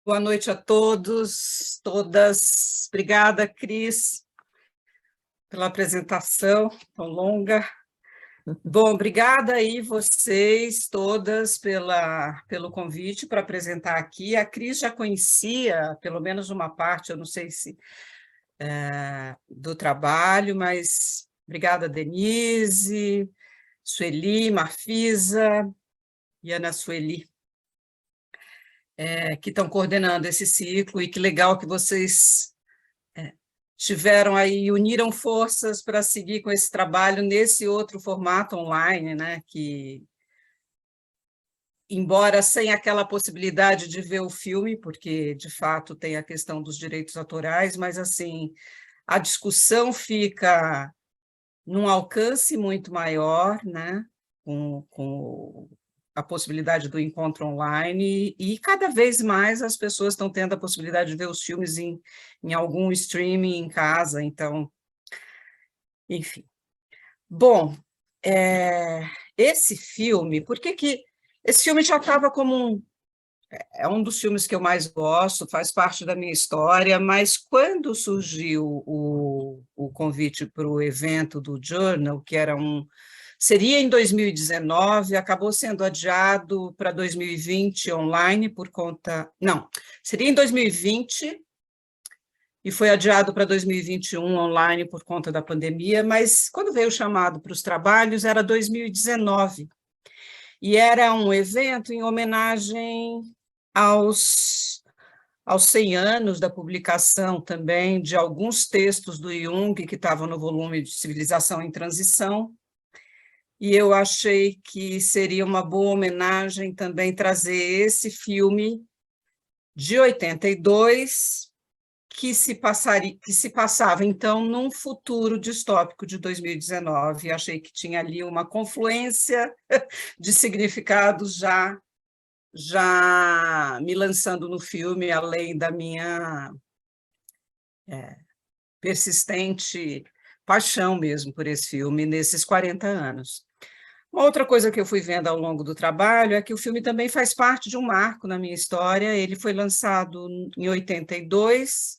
Boa noite a todos, todas. Obrigada, Cris, pela apresentação tão longa. Bom, obrigada aí vocês todas pelo convite para apresentar aqui. A Cris já conhecia, pelo menos uma parte, eu não sei se do trabalho, mas obrigada, Denise, Sueli, Marfisa e Ana Sueli. Que estão coordenando esse ciclo, e que legal que vocês tiveram aí, uniram forças para seguir com esse trabalho nesse outro formato online, né? Que, embora sem aquela possibilidade de ver o filme, porque, de fato, tem a questão dos direitos autorais, mas, assim, a discussão fica num alcance muito maior, né? Com a possibilidade do encontro online, e cada vez mais as pessoas estão tendo a possibilidade de ver os filmes em algum streaming em casa, então, enfim. Bom, esse filme, por que que... Esse filme já estava como é um dos filmes que eu mais gosto, faz parte da minha história, mas quando surgiu o convite para o evento do Journal, que seria em 2019, acabou sendo adiado para 2020 online por conta... Não, seria em 2020 e foi adiado para 2021 online por conta da pandemia, mas quando veio o chamado para os trabalhos era 2019, e era um evento em homenagem aos 100 anos da publicação também de alguns textos do Jung que estavam no volume de Civilização em Transição, e eu achei que seria uma boa homenagem também trazer esse filme de 82, que se passava, então, num futuro distópico de 2019. Achei que tinha ali uma confluência de significados já me lançando no filme, além da minha persistente paixão mesmo por esse filme nesses 40 anos. Uma outra coisa que eu fui vendo ao longo do trabalho é que o filme também faz parte de um marco na minha história. Ele foi lançado em 82,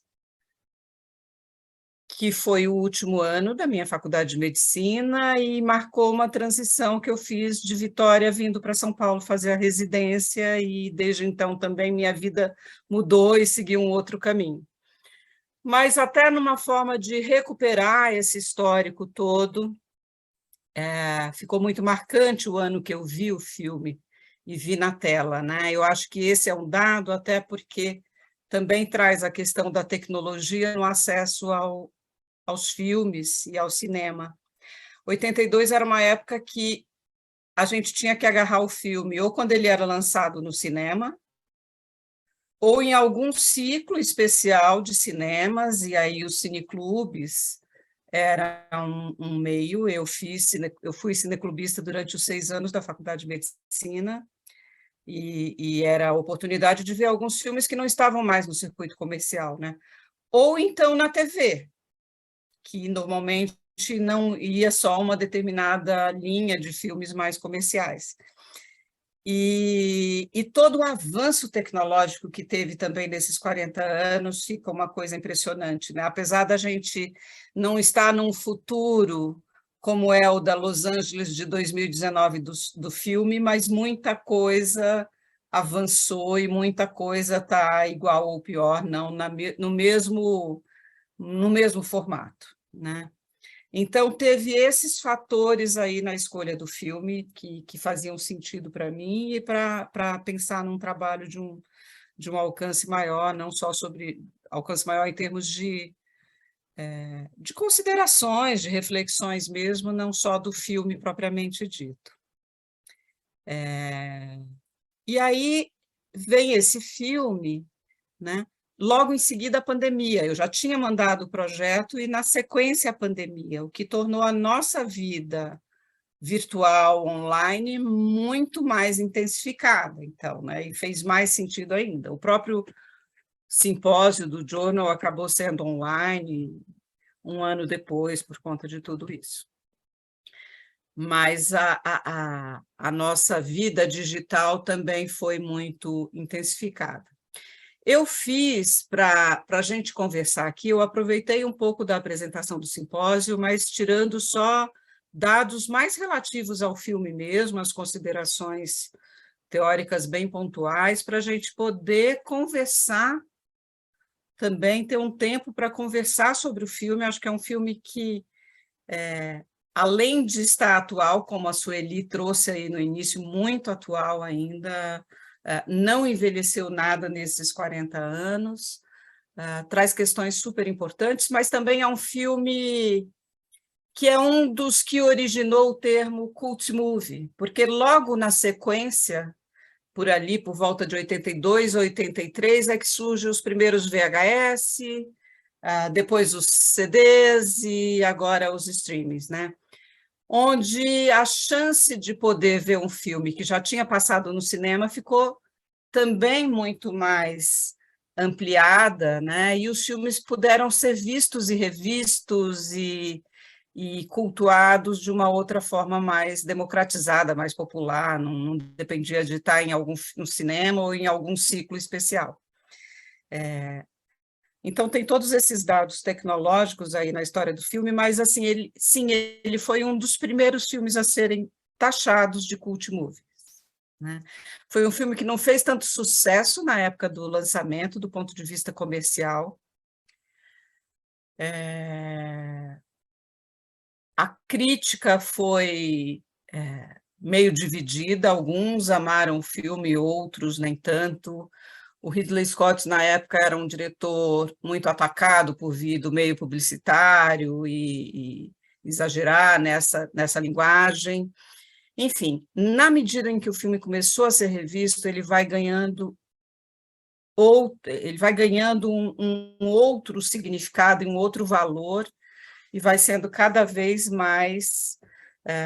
que foi o último ano da minha faculdade de medicina, e marcou uma transição que eu fiz de Vitória vindo para São Paulo fazer a residência, e desde então também minha vida mudou e seguiu um outro caminho. Mas até numa forma de recuperar esse histórico todo, ficou muito marcante o ano que eu vi o filme e vi na tela, né? Eu acho que esse é um dado, até porque também traz a questão da tecnologia no acesso aos filmes e ao cinema. 82 era uma época que a gente tinha que agarrar o filme ou quando ele era lançado no cinema, ou em algum ciclo especial de cinemas, e aí os cineclubes era um meio. Eu fui cineclubista durante os 6 anos da Faculdade de Medicina, e era a oportunidade de ver alguns filmes que não estavam mais no circuito comercial, né? Ou então na TV, que normalmente não ia só uma determinada linha de filmes mais comerciais. E todo o avanço tecnológico que teve também nesses 40 anos fica uma coisa impressionante, né? Apesar da gente não estar num futuro como é o da Los Angeles de 2019 do filme, mas muita coisa avançou e muita coisa está igual ou pior, não no mesmo formato, né? Então, teve esses fatores aí na escolha do filme que faziam sentido para mim e para pensar num trabalho de um alcance maior, não só sobre alcance maior em termos de considerações, de reflexões mesmo, não só do filme propriamente dito. E aí vem esse filme, né? Logo em seguida a pandemia. Eu já tinha mandado o projeto e, na sequência, a pandemia, o que tornou a nossa vida virtual, online, muito mais intensificada, então, né? E fez mais sentido ainda. O próprio simpósio do Journal acabou sendo online 1 ano depois, por conta de tudo isso. Mas a nossa vida digital também foi muito intensificada. Eu fiz, para a gente conversar aqui, eu aproveitei um pouco da apresentação do simpósio, mas tirando só dados mais relativos ao filme mesmo, as considerações teóricas bem pontuais, para a gente poder conversar também, ter um tempo para conversar sobre o filme. Acho que é um filme que, além de estar atual, como a Sueli trouxe aí no início, muito atual ainda, não envelheceu nada nesses 40 anos, traz questões super importantes, mas também é um filme que é um dos que originou o termo cult movie, porque logo na sequência, por ali, por volta de 82, 83, é que surgem os primeiros VHS, depois os CDs e agora os streamings, né? Onde a chance de poder ver um filme que já tinha passado no cinema ficou também muito mais ampliada, né? E os filmes puderam ser vistos e revistos e cultuados de uma outra forma mais democratizada, mais popular, não dependia de estar em no cinema ou em algum ciclo especial. Então, tem todos esses dados tecnológicos aí na história do filme, mas, assim, ele foi um dos primeiros filmes a serem taxados de cult movie, né? Foi um filme que não fez tanto sucesso na época do lançamento, do ponto de vista comercial. A crítica foi meio dividida, alguns amaram o filme, outros nem tanto. O Ridley Scott, na época, era um diretor muito atacado por vir do meio publicitário e exagerar nessa linguagem. Enfim, na medida em que o filme começou a ser revisto, ele vai ganhando um outro significado, um outro valor, e vai sendo cada vez mais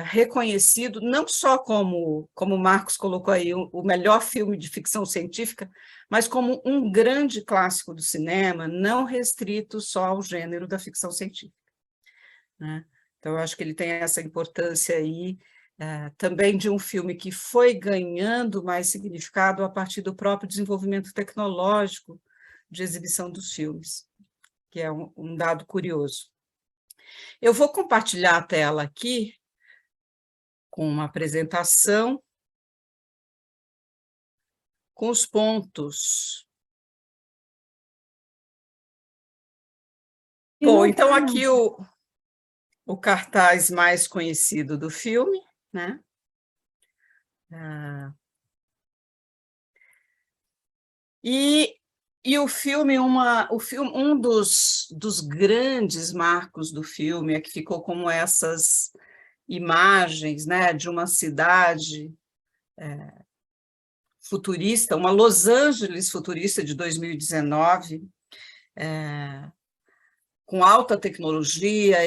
reconhecido, não só como o Marcos colocou aí, o melhor filme de ficção científica, mas como um grande clássico do cinema, não restrito só ao gênero da ficção científica, né? Então, eu acho que ele tem essa importância aí, também de um filme que foi ganhando mais significado a partir do próprio desenvolvimento tecnológico de exibição dos filmes, que é um dado curioso. Eu vou compartilhar a tela aqui com uma apresentação com os pontos. Bom, então aqui o cartaz mais conhecido do filme, né? E o filme, um dos grandes marcos do filme é que ficou como essas imagens, né, de uma cidade futurista, uma Los Angeles futurista de 2019, com alta tecnologia,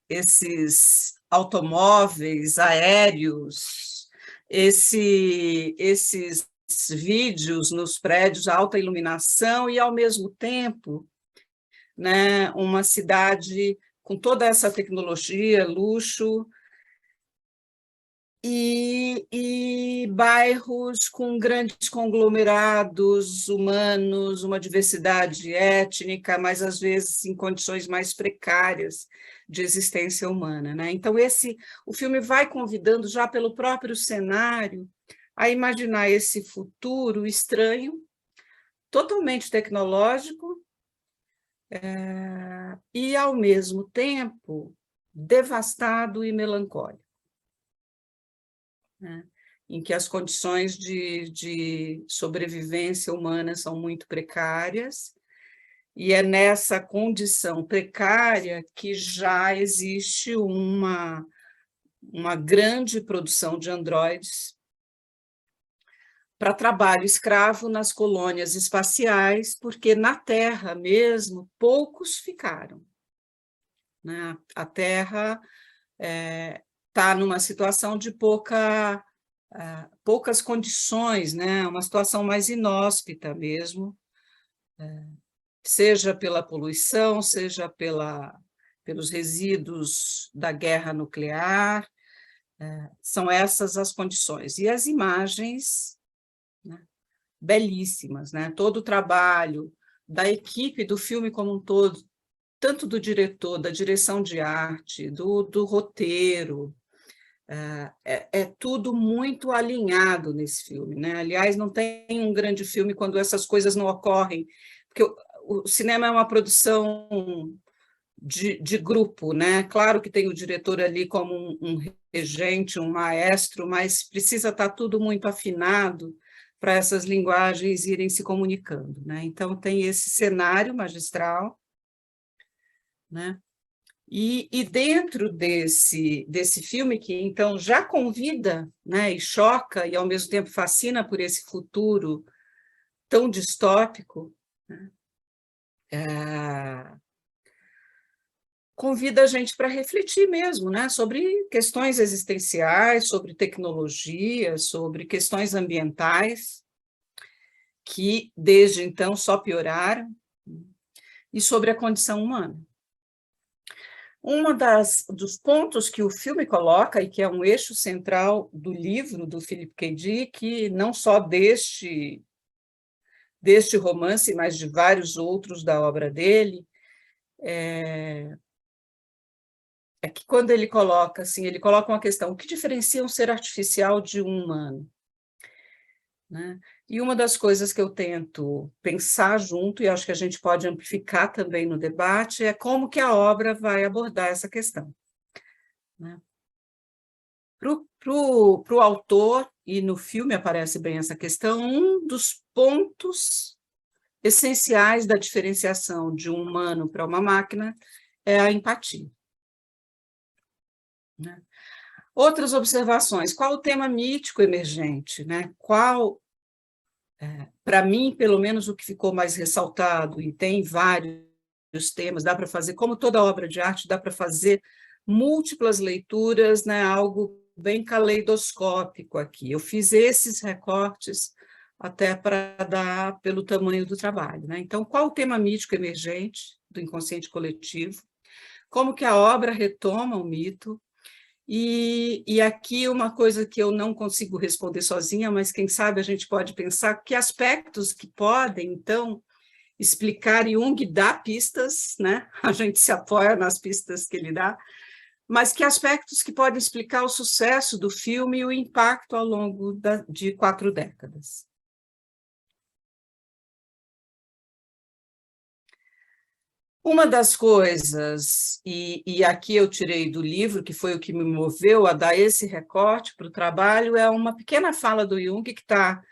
esses automóveis aéreos, esses vídeos nos prédios, alta iluminação e, ao mesmo tempo, né, uma cidade com toda essa tecnologia, luxo, e bairros com grandes conglomerados humanos, uma diversidade étnica, mas, às vezes, em condições mais precárias de existência humana, né? Então, o filme vai convidando, já pelo próprio cenário, a imaginar esse futuro estranho, totalmente tecnológico, e, ao mesmo tempo, devastado e melancólico, né? Em que as condições de sobrevivência humana são muito precárias, e é nessa condição precária que já existe uma grande produção de androides para trabalho escravo nas colônias espaciais, porque na Terra mesmo poucos ficaram, né? A Terra está numa situação de poucas condições, né? Uma situação mais inóspita mesmo, seja pela poluição, seja pelos resíduos da guerra nuclear, são essas as condições. E as imagens, né, belíssimas, né? Todo o trabalho da equipe do filme como um todo, tanto do diretor, da direção de arte, do roteiro, é tudo muito alinhado nesse filme, né? Aliás, não tem um grande filme quando essas coisas não ocorrem, porque o cinema é uma produção de grupo, né? Claro que tem o diretor ali como um regente, um maestro, mas precisa estar tudo muito afinado para essas linguagens irem se comunicando, né? Então, tem esse cenário magistral, né? E dentro desse filme, que então já convida, né, e choca, e ao mesmo tempo fascina por esse futuro tão distópico, né, convida a gente para refletir mesmo, né, sobre questões existenciais, sobre tecnologia, sobre questões ambientais, que desde então só pioraram, e sobre a condição humana. Dos pontos que o filme coloca, e que é um eixo central do livro do Philip K. Dick, não só deste romance, mas de vários outros da obra dele, é que quando ele coloca assim, ele coloca uma questão: o que diferencia um ser artificial de um humano? Né? E uma das coisas que eu tento pensar junto, e acho que a gente pode amplificar também no debate, é como que a obra vai abordar essa questão. Né? Para o autor, e no filme aparece bem essa questão, um dos pontos essenciais da diferenciação de um humano para uma máquina é a empatia. Né? Outras observações: qual o tema mítico emergente? Né? Para mim, pelo menos, o que ficou mais ressaltado, e tem vários temas, dá para fazer, como toda obra de arte, dá para fazer múltiplas leituras, né? Algo bem caleidoscópico aqui. Eu fiz esses recortes até para dar pelo tamanho do trabalho. Né? Então, qual o tema mítico emergente do inconsciente coletivo? Como que a obra retoma o mito? E aqui uma coisa que eu não consigo responder sozinha, mas quem sabe a gente pode pensar que aspectos que podem, então, explicar. Jung dá pistas, né? A gente se apoia nas pistas que ele dá, mas que aspectos que podem explicar o sucesso do filme e o impacto ao longo de 4 décadas. Uma das coisas, e aqui eu tirei do livro, que foi o que me moveu a dar esse recorte para o trabalho, é uma pequena fala do Jung, que está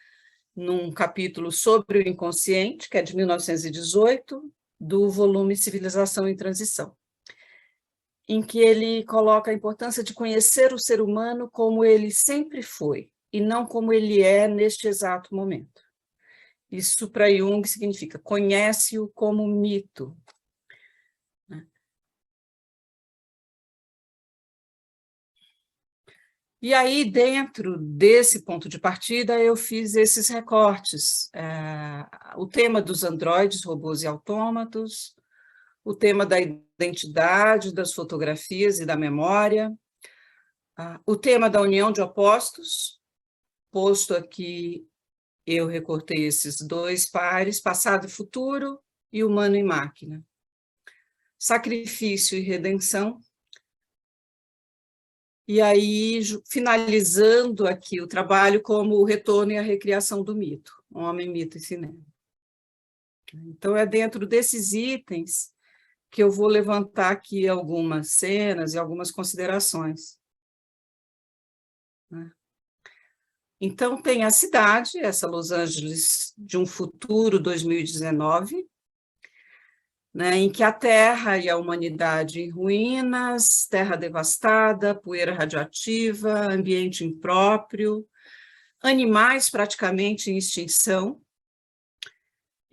num capítulo sobre o inconsciente, que é de 1918, do volume Civilização em Transição, em que ele coloca a importância de conhecer o ser humano como ele sempre foi, e não como ele é neste exato momento. Isso, para Jung, significa conhece-o como mito. E aí, dentro desse ponto de partida, eu fiz esses recortes. O tema dos androides, robôs e autômatos, o tema da identidade, das fotografias e da memória, o tema da união de opostos, posto aqui, eu recortei esses 2 pares, passado e futuro, e humano e máquina. Sacrifício e redenção. E aí, finalizando aqui o trabalho como o retorno e a recriação do mito, homem, mito e cinema. Então, é dentro desses itens que eu vou levantar aqui algumas cenas e algumas considerações. Então, tem a cidade, essa Los Angeles de um futuro 2019, né, em que a Terra e a humanidade em ruínas, terra devastada, poeira radioativa, ambiente impróprio, animais praticamente em extinção.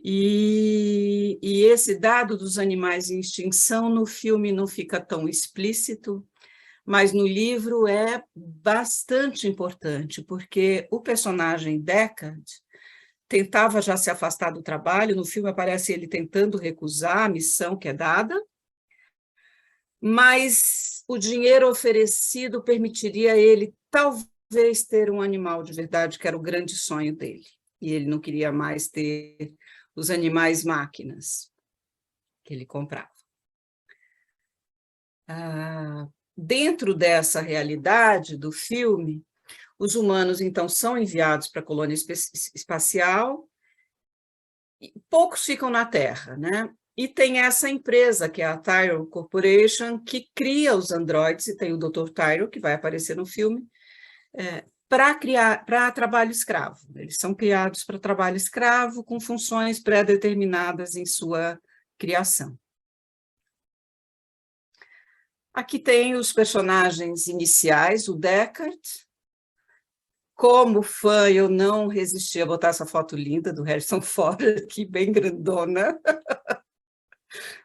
E esse dado dos animais em extinção no filme não fica tão explícito, mas no livro é bastante importante, porque o personagem Deckard tentava já se afastar do trabalho, no filme aparece ele tentando recusar a missão que é dada, mas o dinheiro oferecido permitiria a ele talvez ter um animal de verdade, que era o grande sonho dele. e ele não queria mais ter os animais máquinas que ele comprava. Dentro dessa realidade do filme, os humanos, então, são enviados para a colônia espacial, e poucos ficam na Terra, né? E tem essa empresa, que é a Tyrell Corporation, que cria os androides, e tem o Dr. Tyrell, que vai aparecer no filme, para trabalho escravo. Eles são criados para trabalho escravo, com funções pré-determinadas em sua criação. Aqui tem os personagens iniciais, o Deckard. Como fã, eu não resisti a botar essa foto linda do Harrison Ford aqui, bem grandona,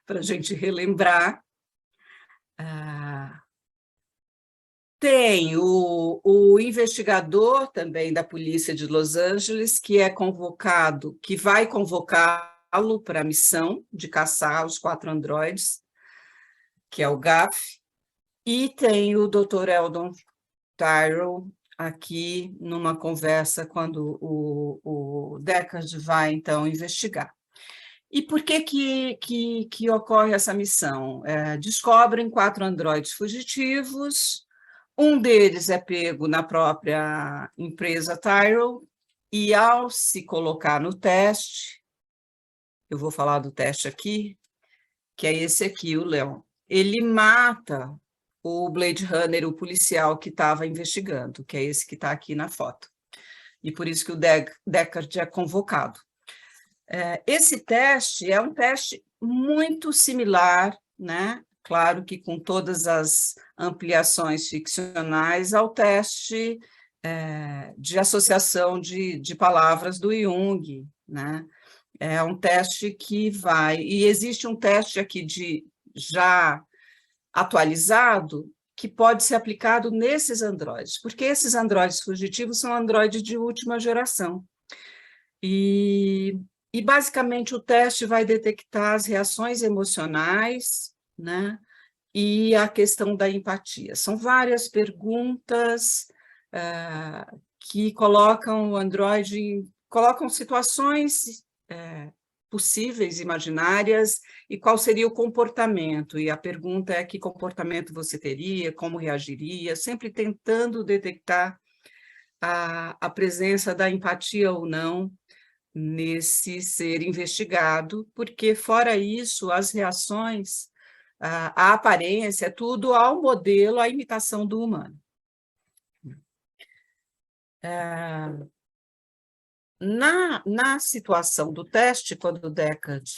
para a gente relembrar. Tem o investigador também da polícia de Los Angeles, que é convocado, que vai convocá-lo para a missão de caçar os 4 androides, que é o Gaff, e tem o Dr. Eldon Tyrell aqui numa conversa quando o Deckard vai, então, investigar. E por que ocorre essa missão? Descobrem 4 androides fugitivos, um deles é pego na própria empresa Tyrell, e ao se colocar no teste, eu vou falar do teste aqui, que é esse aqui, o Leon, ele mata o Blade Runner, o policial que estava investigando, que é esse que está aqui na foto. E por isso que o Deckard é convocado. Esse teste é um teste muito similar, né? Claro que com todas as ampliações ficcionais, ao teste de associação de palavras do Jung, né? É um teste que vai... E existe um teste aqui já atualizado que pode ser aplicado nesses androides, porque esses androides fugitivos são androides de última geração. E basicamente, o teste vai detectar as reações emocionais, né? E a questão da empatia. São várias perguntas que colocam o androide, colocam situações possíveis, imaginárias, e qual seria o comportamento. E a pergunta é que comportamento você teria, como reagiria, sempre tentando detectar a presença da empatia ou não nesse ser investigado, porque, fora isso, as reações, a aparência, é tudo ao modelo, à imitação do humano. Na situação do teste, quando o Deckard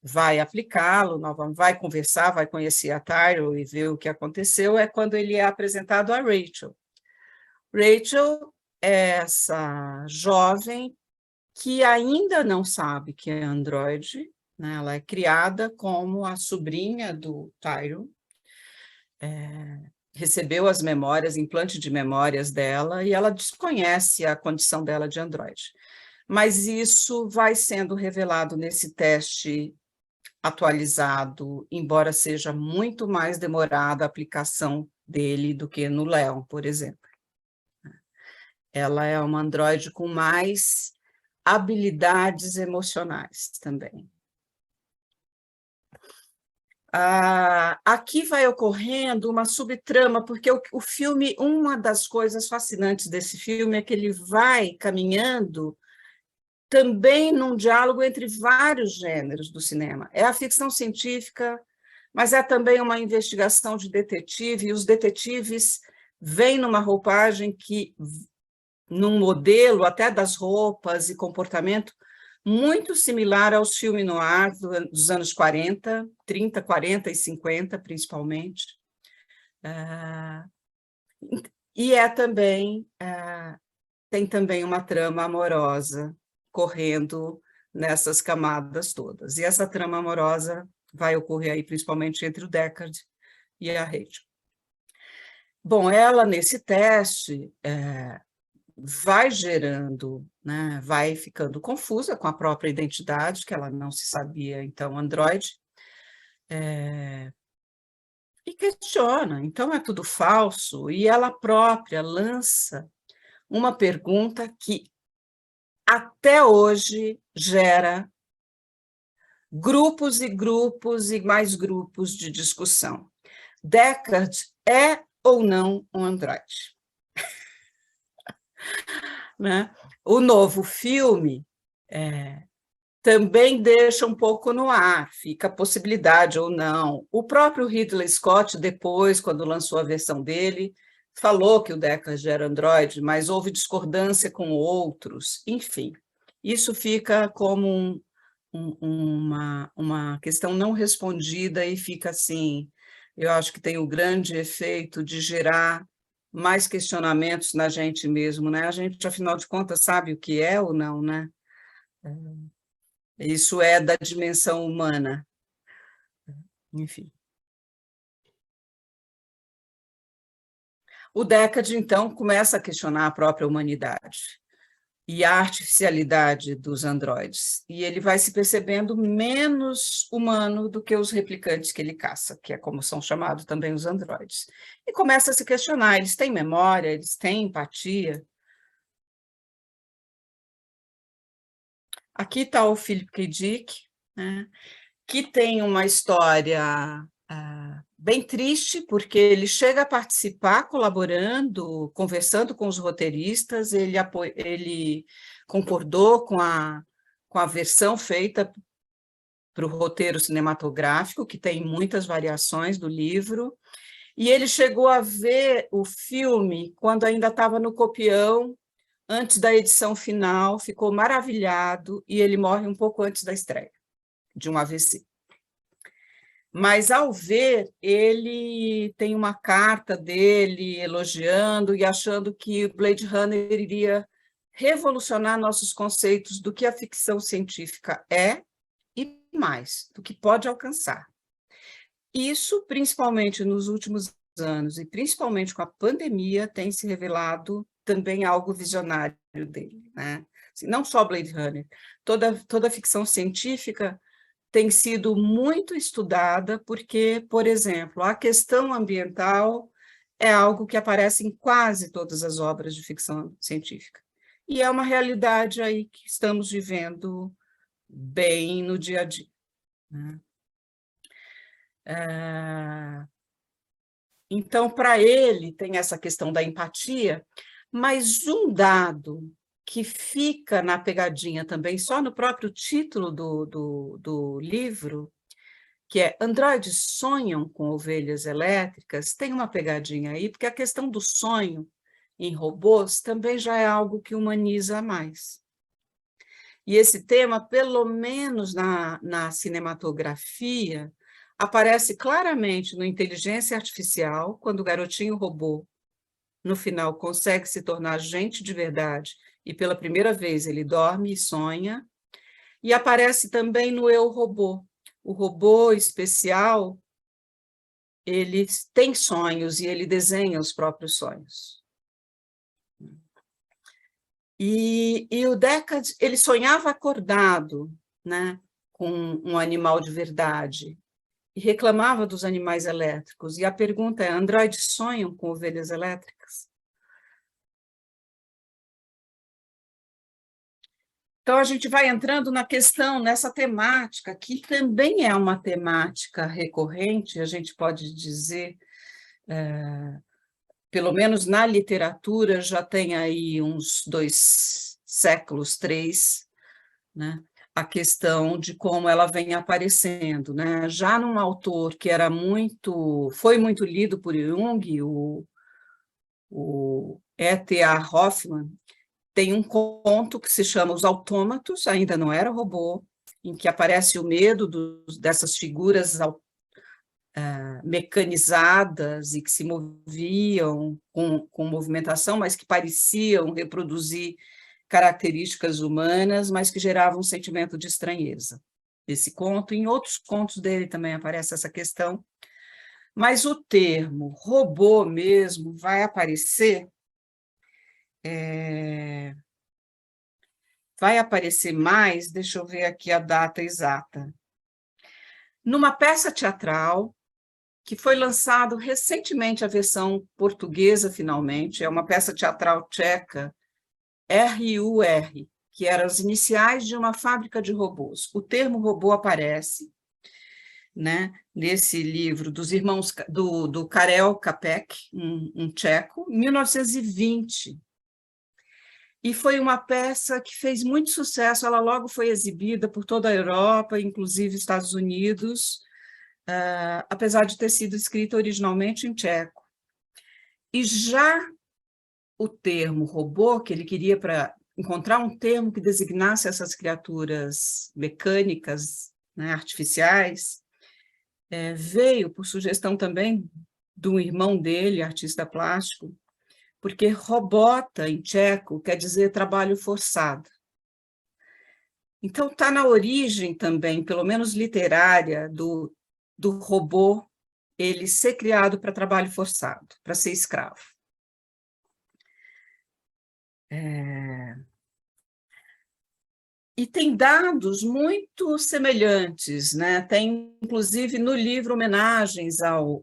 vai aplicá-lo, vai conversar, vai conhecer a Tyrell e ver o que aconteceu, é quando ele é apresentado a Rachel. Rachel é essa jovem que ainda não sabe que é androide, né? Ela é criada como a sobrinha do Tyrell, recebeu as memórias, implante de memórias dela, e ela desconhece a condição dela de androide. Mas isso vai sendo revelado nesse teste atualizado, embora seja muito mais demorada a aplicação dele do que no Leon, por exemplo. Ela é uma androide com mais habilidades emocionais também. Aqui vai ocorrendo uma subtrama, porque o filme, uma das coisas fascinantes desse filme é que ele vai caminhando também num diálogo entre vários gêneros do cinema. É a ficção científica, mas é também uma investigação de detetive, e os detetives vêm numa roupagem que, num modelo até das roupas e comportamento, muito similar aos filmes noir dos anos 40, 30, 40 e 50, principalmente. E tem também uma trama amorosa correndo nessas camadas todas. E essa trama amorosa vai ocorrer aí principalmente entre o Deckard e a Rachel. Bom, ela, nesse teste, vai gerando, né, vai ficando confusa com a própria identidade, que ela não se sabia, então, androide, e questiona, então é tudo falso, e ela própria lança uma pergunta que até hoje gera grupos e grupos e mais grupos de discussão. Deckard é ou não um androide? Né? O novo filme também deixa um pouco no ar, fica a possibilidade ou não. O próprio Ridley Scott, depois, quando lançou a versão dele, falou que o Deckard era androide, mas houve discordância com outros, enfim. Isso fica como uma questão não respondida e fica assim, eu acho que tem o grande efeito de gerar mais questionamentos na gente mesmo, né? A gente, afinal de contas, sabe o que é ou não, né? Isso é da dimensão humana, enfim. O Deckard, então, começa a questionar a própria humanidade e a artificialidade dos androides, e ele vai se percebendo menos humano do que os replicantes que ele caça, que é como são chamados também os androides. E começa a se questionar, eles têm memória, eles têm empatia? Aqui está o Philip K. Dick, né, que tem uma história bem triste, porque ele chega a participar, colaborando, conversando com os roteiristas, ele concordou com a versão feita para o roteiro cinematográfico, que tem muitas variações do livro, e ele chegou a ver o filme quando ainda estava no copião, antes da edição final, ficou maravilhado, e ele morre um pouco antes da estreia, de um AVC. Mas, ao ver, ele tem uma carta dele elogiando e achando que o Blade Runner iria revolucionar nossos conceitos do que a ficção científica é e mais, do que pode alcançar. Isso, principalmente nos últimos anos, e principalmente com a pandemia, tem se revelado também algo visionário dele, né? Assim, não só Blade Runner, toda a ficção científica tem sido muito estudada porque, por exemplo, a questão ambiental é algo que aparece em quase todas as obras de ficção científica. E é uma realidade aí que estamos vivendo bem no dia a dia, né? Então, para ele, tem essa questão da empatia, mas um dado que fica na pegadinha também, só no próprio título do livro, que é Androides sonham com ovelhas elétricas, tem uma pegadinha aí, porque a questão do sonho em robôs também já é algo que humaniza mais. E esse tema, pelo menos na cinematografia, aparece claramente no Inteligência Artificial, quando o garotinho robô, no final, consegue se tornar gente de verdade, e pela primeira vez ele dorme e sonha, e aparece também no Eu, Robô. O robô especial, ele tem sonhos e ele desenha os próprios sonhos. E o Deckard, ele sonhava acordado, né, com um animal de verdade, e reclamava dos animais elétricos. E a pergunta é, androides sonham com ovelhas elétricas? Então, a gente vai entrando na questão, nessa temática, que também é uma temática recorrente, a gente pode dizer, pelo menos na literatura, já tem aí uns 2 séculos, 3, né? A questão de como ela vem aparecendo, né? Já num autor que foi muito lido por Jung, o E.T.A. Hoffmann, tem um conto que se chama Os Autômatos, ainda não era robô, em que aparece o medo dessas figuras mecanizadas e que se moviam com movimentação, mas que pareciam reproduzir características humanas, mas que geravam um sentimento de estranheza. Esse conto, em outros contos dele também aparece essa questão, mas o termo robô mesmo vai aparecer mais, deixa eu ver aqui a data exata, numa peça teatral que foi lançado recentemente a versão portuguesa, finalmente, é uma peça teatral tcheca, RUR, que eram as iniciais de uma fábrica de robôs. O termo robô aparece, né, nesse livro dos irmãos do Karel Čapek, um tcheco, em 1920. E foi uma peça que fez muito sucesso, ela logo foi exibida por toda a Europa, inclusive Estados Unidos, apesar de ter sido escrita originalmente em tcheco. E já o termo robô, que ele queria para encontrar um termo que designasse essas criaturas mecânicas, né, artificiais, veio por sugestão também de um irmão dele, artista plástico, porque robota, em tcheco, quer dizer trabalho forçado. Então, está na origem também, pelo menos literária, do robô, ele ser criado para trabalho forçado, para ser escravo. E tem dados muito semelhantes, né? Tem, inclusive, no livro, homenagens ao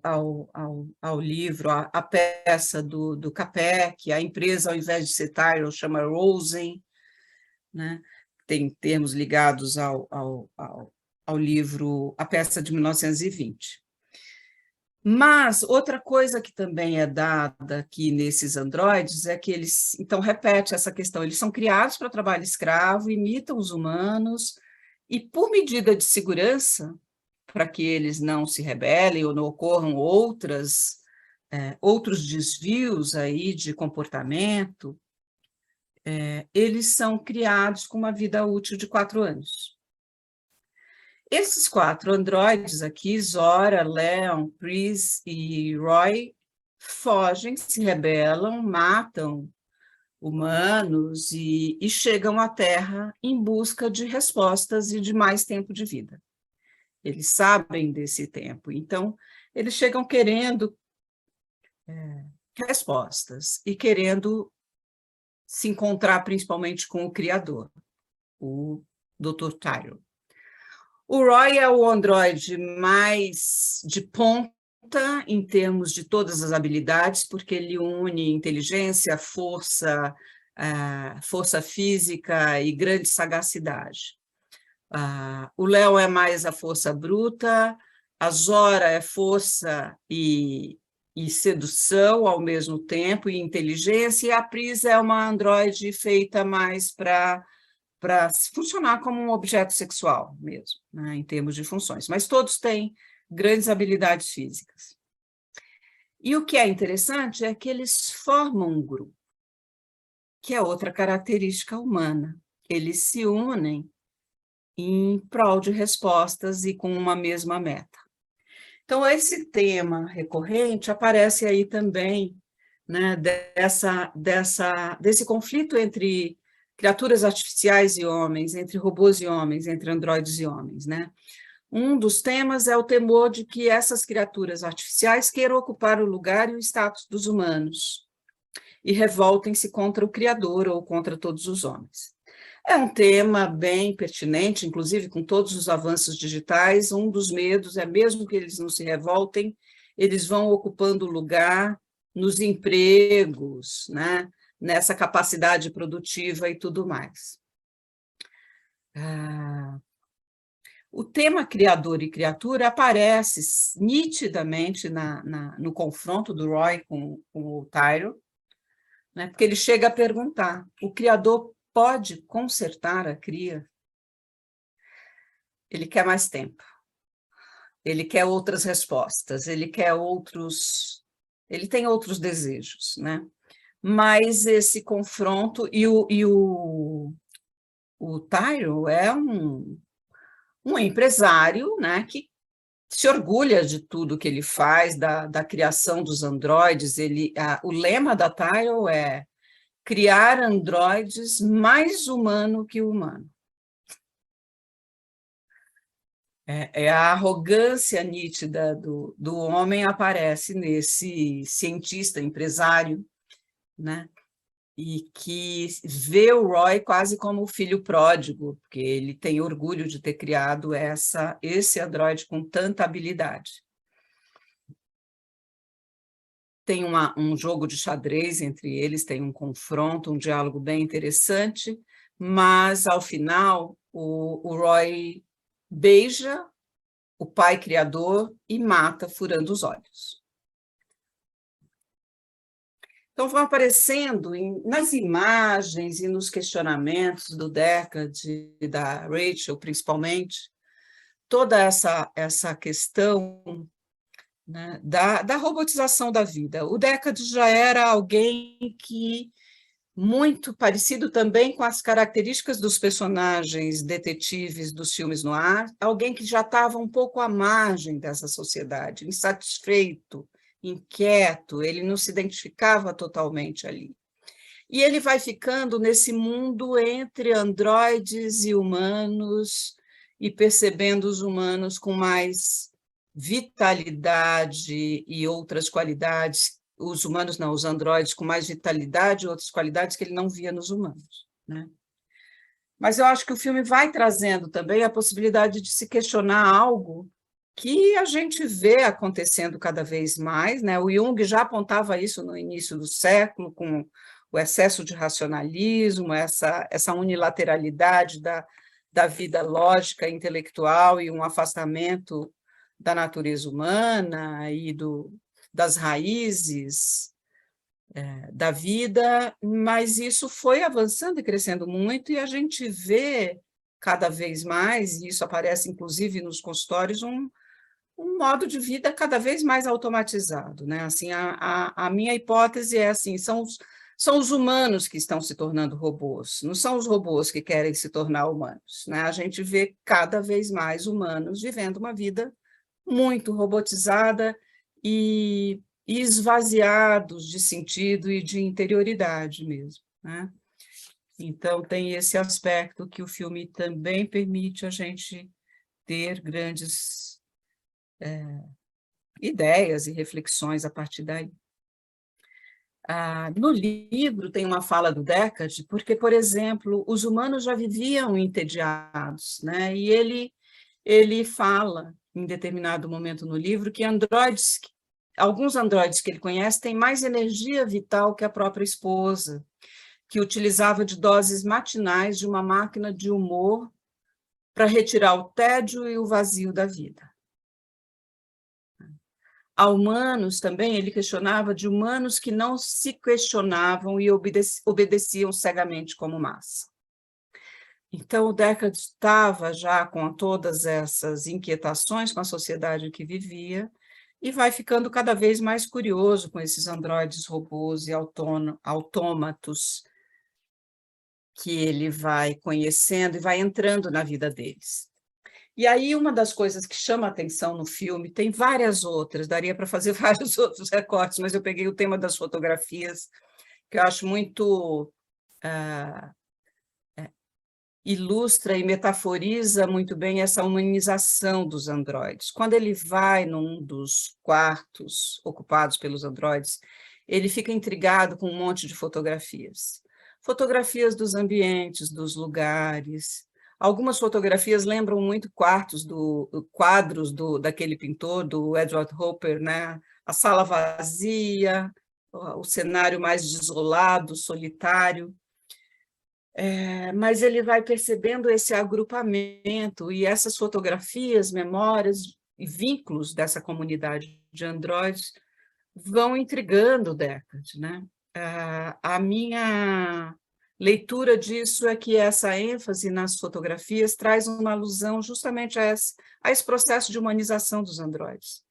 livro, a peça do Čapek, a empresa, ao invés de ser Tyrell, chama Rosen, né? Tem termos ligados ao livro, a peça de 1920. Mas outra coisa que também é dada aqui nesses androides é que eles, então, repete essa questão, eles são criados para trabalho escravo, imitam os humanos, e por medida de segurança, para que eles não se rebelem ou não ocorram outros desvios aí de comportamento, eles são criados com uma vida útil de 4 anos. Esses 4 androides aqui, Zora, Leon, Pris e Roy, fogem, se rebelam, matam humanos e chegam à Terra em busca de respostas e de mais tempo de vida. Eles sabem desse tempo, então eles chegam querendo respostas e querendo se encontrar principalmente com o Criador, o Dr. Tyrell. O Roy é o androide mais de ponta em termos de todas as habilidades, porque ele une inteligência, força física e grande sagacidade. O Léo é mais a força bruta, a Zora é força e sedução ao mesmo tempo, e inteligência, e a Pris é uma androide feita mais para funcionar como um objeto sexual mesmo, né, em termos de funções, mas todos têm grandes habilidades físicas. E o que é interessante é que eles formam um grupo, que é outra característica humana. Eles se unem em prol de respostas e com uma mesma meta. Então, esse tema recorrente aparece aí também, né, desse conflito entre criaturas artificiais e homens, entre robôs e homens, entre androides e homens, né? Um dos temas é o temor de que essas criaturas artificiais queiram ocupar o lugar e o status dos humanos e revoltem-se contra o Criador ou contra todos os homens. É um tema bem pertinente, inclusive com todos os avanços digitais. Um dos medos é, mesmo que eles não se revoltem, eles vão ocupando lugar nos empregos, né? Nessa capacidade produtiva e tudo mais. O tema criador e criatura aparece nitidamente no confronto do Roy com o Tyrell, né? Porque ele chega a perguntar: o criador pode consertar a cria? Ele quer mais tempo, ele quer outras respostas, ele tem outros desejos, né? Mas esse confronto, e o Tyrell é um empresário, né, que se orgulha de tudo que ele faz, da criação dos androides. O lema da Tyrell é criar androides mais humano que humano. A arrogância nítida do homem aparece nesse cientista, empresário, né? E que vê o Roy quase como o filho pródigo, porque ele tem orgulho de ter criado esse androide com tanta habilidade. Tem um jogo de xadrez entre eles, tem um confronto, um diálogo bem interessante, mas, ao final, o Roy beija o pai criador e mata, furando os olhos. Então, vão aparecendo nas imagens e nos questionamentos do Deckard e da Rachel, principalmente, toda essa questão, né, da robotização da vida. O Deckard já era alguém que, muito parecido também com as características dos personagens detetives dos filmes noir, alguém que já estava um pouco à margem dessa sociedade, insatisfeito, inquieto, ele não se identificava totalmente ali. E ele vai ficando nesse mundo entre androides e humanos, e percebendo os humanos com mais vitalidade e outras qualidades, os humanos não, os androides com mais vitalidade e outras qualidades que ele não via nos humanos, né? Mas eu acho que o filme vai trazendo também a possibilidade de se questionar algo que a gente vê acontecendo cada vez mais, né? O Jung já apontava isso no início do século, com o excesso de racionalismo, essa unilateralidade da vida lógica, intelectual e um afastamento da natureza humana e das raízes da vida, mas isso foi avançando e crescendo muito, e a gente vê cada vez mais, e isso aparece inclusive nos consultórios, um modo de vida cada vez mais automatizado, né? Assim, a minha hipótese é assim, são os humanos que estão se tornando robôs, não são os robôs que querem se tornar humanos, né? A gente vê cada vez mais humanos vivendo uma vida muito robotizada e esvaziados de sentido e de interioridade mesmo, né? Então, tem esse aspecto que o filme também permite a gente ter grandes ideias e reflexões a partir daí. No livro tem uma fala do Deckard, porque, por exemplo, os humanos já viviam entediados, né? E ele fala, em determinado momento no livro, que alguns androides que ele conhece têm mais energia vital que a própria esposa, que utilizava de doses matinais de uma máquina de humor para retirar o tédio e o vazio da vida. A humanos também, ele questionava de humanos que não se questionavam e obedeciam cegamente como massa. Então, o Deckard estava já com todas essas inquietações com a sociedade em que vivia e vai ficando cada vez mais curioso com esses androides, robôs e autômatos que ele vai conhecendo e vai entrando na vida deles. E aí, uma das coisas que chama a atenção no filme, tem várias outras, daria para fazer vários outros recortes, mas eu peguei o tema das fotografias, que eu acho muito ilustra e metaforiza muito bem essa humanização dos androides. Quando ele vai num dos quartos ocupados pelos androides, ele fica intrigado com um monte de fotografias. Fotografias dos ambientes, dos lugares. Algumas fotografias lembram muito quadros daquele pintor, do Edward Hopper, né? A sala vazia, o cenário mais desolado, solitário. Mas ele vai percebendo esse agrupamento e essas fotografias, memórias e vínculos dessa comunidade de androides vão intrigando o Deckard, né? A minha leitura disso é que essa ênfase nas fotografias traz uma alusão justamente a esse processo de humanização dos androides,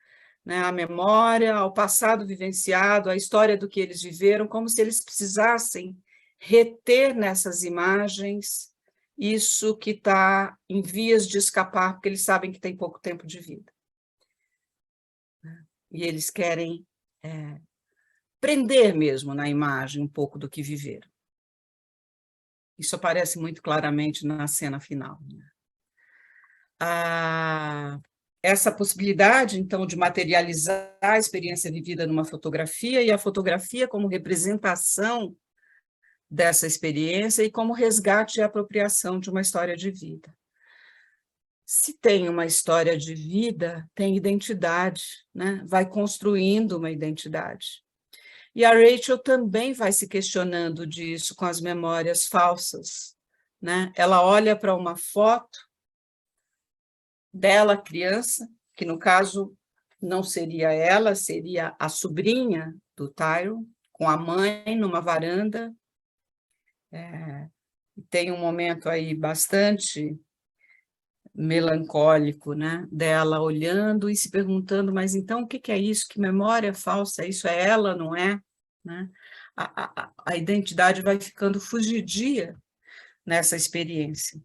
né? A memória, ao passado vivenciado, a história do que eles viveram, como se eles precisassem reter nessas imagens isso que está em vias de escapar, porque eles sabem que tem pouco tempo de vida. E eles querem prender mesmo na imagem um pouco do que viveram. Isso aparece muito claramente na cena final, né? Essa possibilidade, então, de materializar a experiência vivida numa fotografia e a fotografia como representação dessa experiência e como resgate e apropriação de uma história de vida. Se tem uma história de vida, tem identidade, né? Vai construindo uma identidade. E a Rachel também vai se questionando disso com as memórias falsas, né? Ela olha para uma foto dela, criança, que no caso não seria ela, seria a sobrinha do Tyrone, com a mãe numa varanda. Tem um momento aí bastante melancólico, né, dela olhando e se perguntando, mas então o que é isso? Que memória falsa? Isso é ela, não é? Né? A identidade vai ficando fugidia nessa experiência.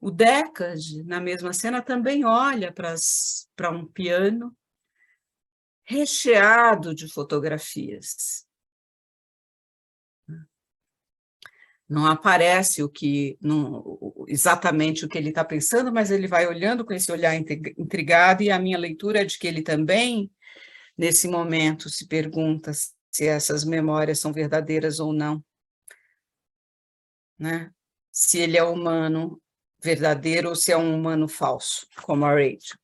O Deckard, na mesma cena, também olha para um piano recheado de fotografias. Não aparece exatamente o que ele está pensando, mas ele vai olhando com esse olhar intrigado, e a minha leitura é de que ele também, nesse momento, se pergunta se essas memórias são verdadeiras ou não, né? Se ele é humano verdadeiro ou se é um humano falso, como a Rachel.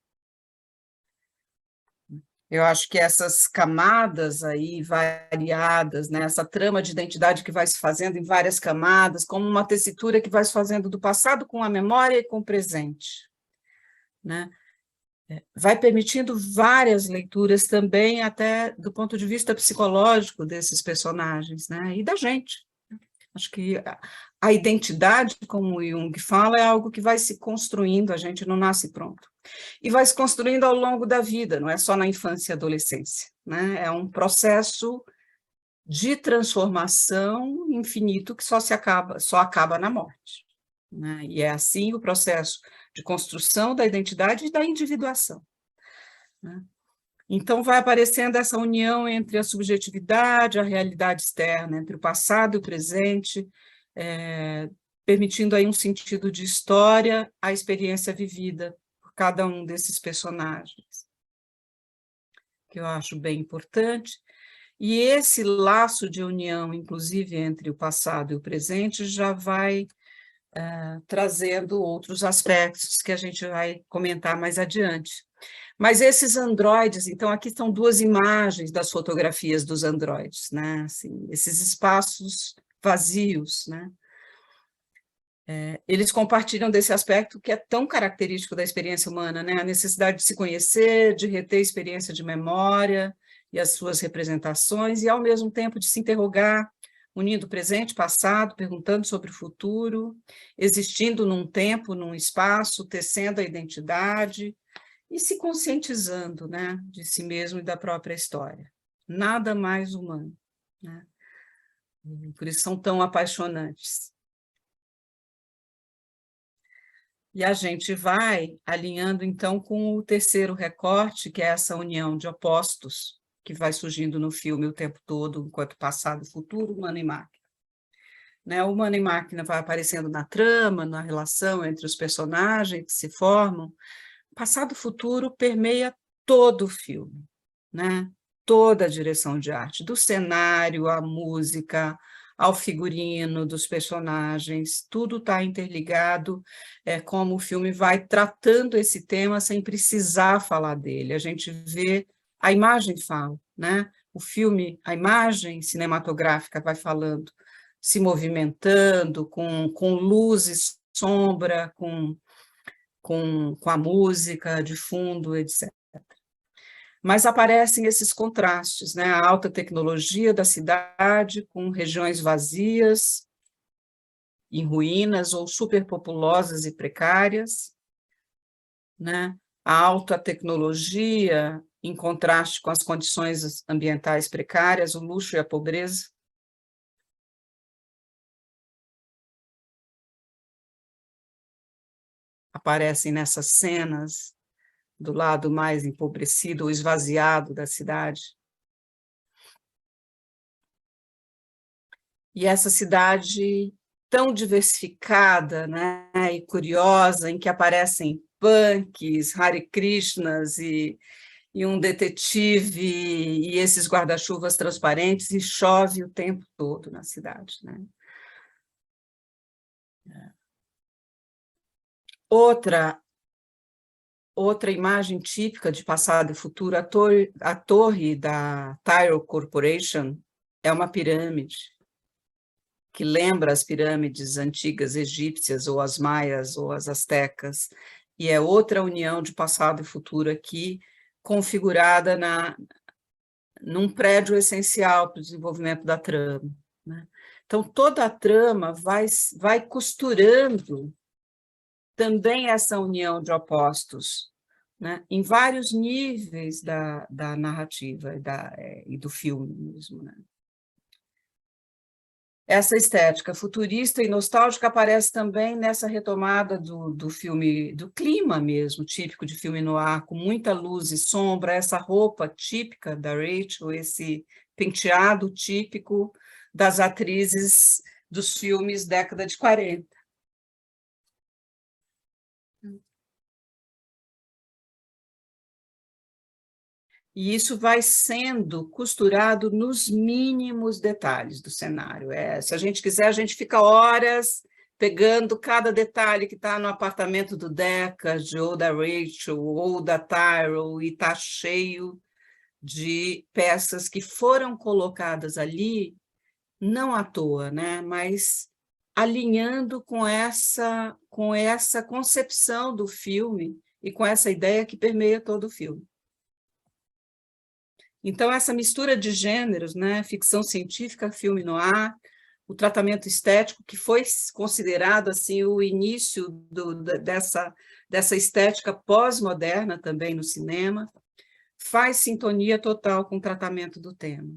Eu acho que essas camadas aí variadas, né, essa trama de identidade que vai se fazendo em várias camadas, como uma tessitura que vai se fazendo do passado com a memória e com o presente, né, vai permitindo várias leituras também, até do ponto de vista psicológico desses personagens, né, e da gente. Acho que a identidade, como o Jung fala, é algo que vai se construindo, a gente não nasce pronto. E vai se construindo ao longo da vida, não é só na infância e adolescência, né? É um processo de transformação infinito que só acaba na morte, né? E é assim o processo de construção da identidade e da individuação, né? Então vai aparecendo essa união entre a subjetividade, a realidade externa, entre o passado e o presente, permitindo aí um sentido de história à experiência vivida por cada um desses personagens, que eu acho bem importante. E esse laço de união, inclusive, entre o passado e o presente, já vai trazendo outros aspectos que a gente vai comentar mais adiante. Mas esses androides, então, aqui estão duas imagens das fotografias dos androides, né? Assim, esses espaços vazios, né? Eles compartilham desse aspecto que é tão característico da experiência humana, né? A necessidade de se conhecer, de reter a experiência de memória e as suas representações, e, ao mesmo tempo, de se interrogar, unindo presente e passado, perguntando sobre o futuro, existindo num tempo, num espaço, tecendo a identidade e se conscientizando, né, de si mesmo e da própria história. Nada mais humano, né? Por isso são tão apaixonantes. E a gente vai alinhando, então, com o terceiro recorte, que é essa união de opostos, que vai surgindo no filme o tempo todo, enquanto passado e futuro, humano e máquina. Né? O humano e máquina vai aparecendo na trama, na relação entre os personagens que se formam. Passado e futuro permeia todo o filme, né? Toda a direção de arte, do cenário, à música, ao figurino dos personagens, tudo está interligado, como o filme vai tratando esse tema sem precisar falar dele. A gente vê, a imagem fala, né? O filme, a imagem cinematográfica vai falando, se movimentando, com luz e sombra, com a música de fundo, etc. Mas aparecem esses contrastes, né? A alta tecnologia da cidade com regiões vazias, em ruínas ou superpopulosas e precárias, né? A alta tecnologia em contraste com as condições ambientais precárias, o luxo e a pobreza. Aparecem nessas cenas do lado mais empobrecido ou esvaziado da cidade. E essa cidade tão diversificada, né, e curiosa, em que aparecem punks, Hare Krishnas e um detetive e esses guarda-chuvas transparentes, e chove o tempo todo na cidade, né? Outra imagem típica de passado e futuro, a torre da Tyrell Corporation é uma pirâmide, que lembra as pirâmides antigas egípcias, ou as maias, ou as astecas, e é outra união de passado e futuro aqui, configurada num prédio essencial para o desenvolvimento da trama, né? Então, toda a trama vai costurando também essa união de opostos, né? Em vários níveis da narrativa e do filme mesmo, né? Essa estética futurista e nostálgica aparece também nessa retomada do filme, do clima mesmo, típico de filme noir, com muita luz e sombra, essa roupa típica da Rachel, esse penteado típico das atrizes dos filmes década de 40. E isso vai sendo costurado nos mínimos detalhes do cenário. Se a gente quiser, a gente fica horas pegando cada detalhe que está no apartamento do Deckard, ou da Rachel, ou da Tyrell, e está cheio de peças que foram colocadas ali, não à toa, né? Mas alinhando com essa concepção do filme e com essa ideia que permeia todo o filme. Então, essa mistura de gêneros, né, ficção científica, filme noir, o tratamento estético, que foi considerado assim, o início dessa estética pós-moderna também no cinema, faz sintonia total com o tratamento do tema.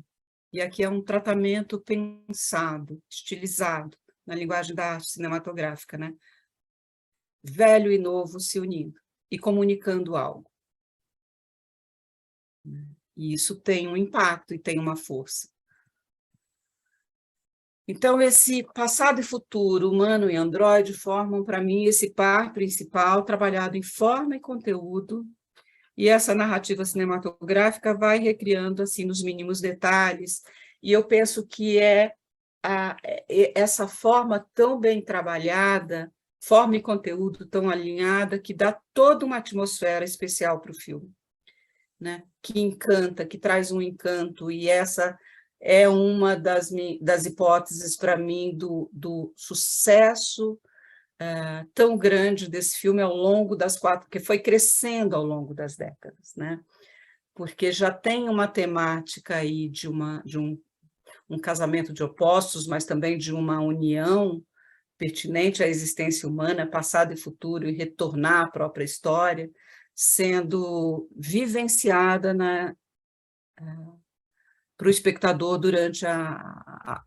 E aqui é um tratamento pensado, estilizado, na linguagem da arte cinematográfica, né? Velho e novo se unindo e comunicando algo. E isso tem um impacto e tem uma força. Então, esse passado e futuro, humano e androide, formam, para mim, esse par principal, trabalhado em forma e conteúdo, e essa narrativa cinematográfica vai recriando, assim, nos mínimos detalhes, e eu penso que essa forma tão bem trabalhada, forma e conteúdo tão alinhada, que dá toda uma atmosfera especial para o filme, né? Que encanta, que traz um encanto, e essa é uma das hipóteses, para mim, do sucesso tão grande desse filme ao longo das que foi crescendo ao longo das décadas, né? Porque já tem uma temática aí de um casamento de opostos, mas também de uma união pertinente à existência humana, passado e futuro, e retornar à própria história, sendo vivenciada para o espectador durante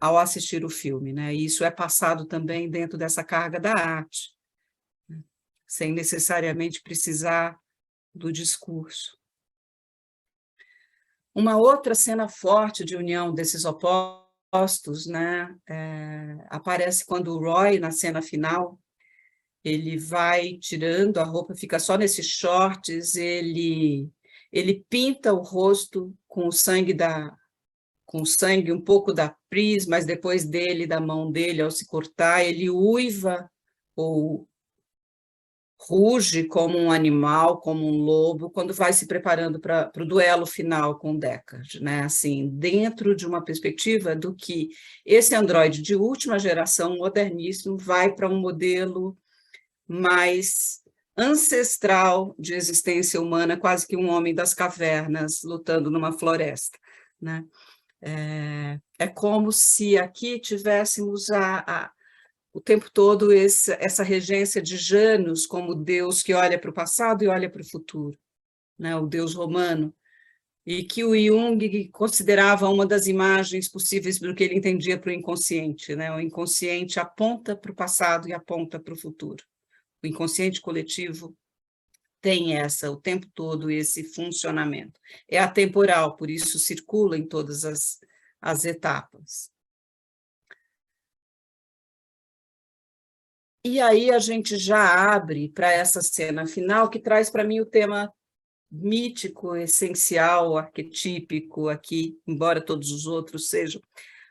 ao assistir o filme, né? E isso é passado também dentro dessa carga da arte, né? Sem necessariamente precisar do discurso. Uma outra cena forte de união desses opostos, né, aparece quando o Roy, na cena final, ele vai tirando a roupa, fica só nesses shorts, ele pinta o rosto com o sangue um pouco da Pris, mas depois da mão dele, ao se cortar, ele uiva ou ruge como um animal, como um lobo, quando vai se preparando para o duelo final com o Deckard, né? Assim, dentro de uma perspectiva do que esse androide de última geração, moderníssimo, vai para um modelo mais ancestral de existência humana, quase que um homem das cavernas lutando numa floresta, né? É como se aqui tivéssemos o tempo todo essa regência de Janus como Deus que olha para o passado e olha para o futuro, né? O Deus romano, e que o Jung considerava uma das imagens possíveis do que ele entendia para o inconsciente, né? O inconsciente aponta para o passado e aponta para o futuro. O inconsciente coletivo tem o tempo todo esse funcionamento. É atemporal, por isso circula em todas as etapas. E aí a gente já abre para essa cena final, que traz para mim o tema mítico, essencial, arquetípico aqui, embora todos os outros sejam,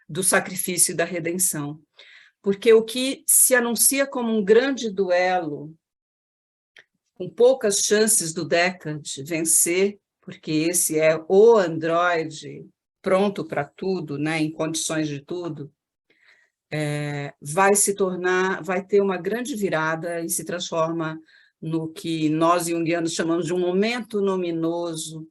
do sacrifício e da redenção. Porque o que se anuncia como um grande duelo, com poucas chances do Deckard vencer, porque esse é o androide pronto para tudo, né, em condições de tudo, vai ter uma grande virada e se transforma no que nós junguianos chamamos de um momento luminoso,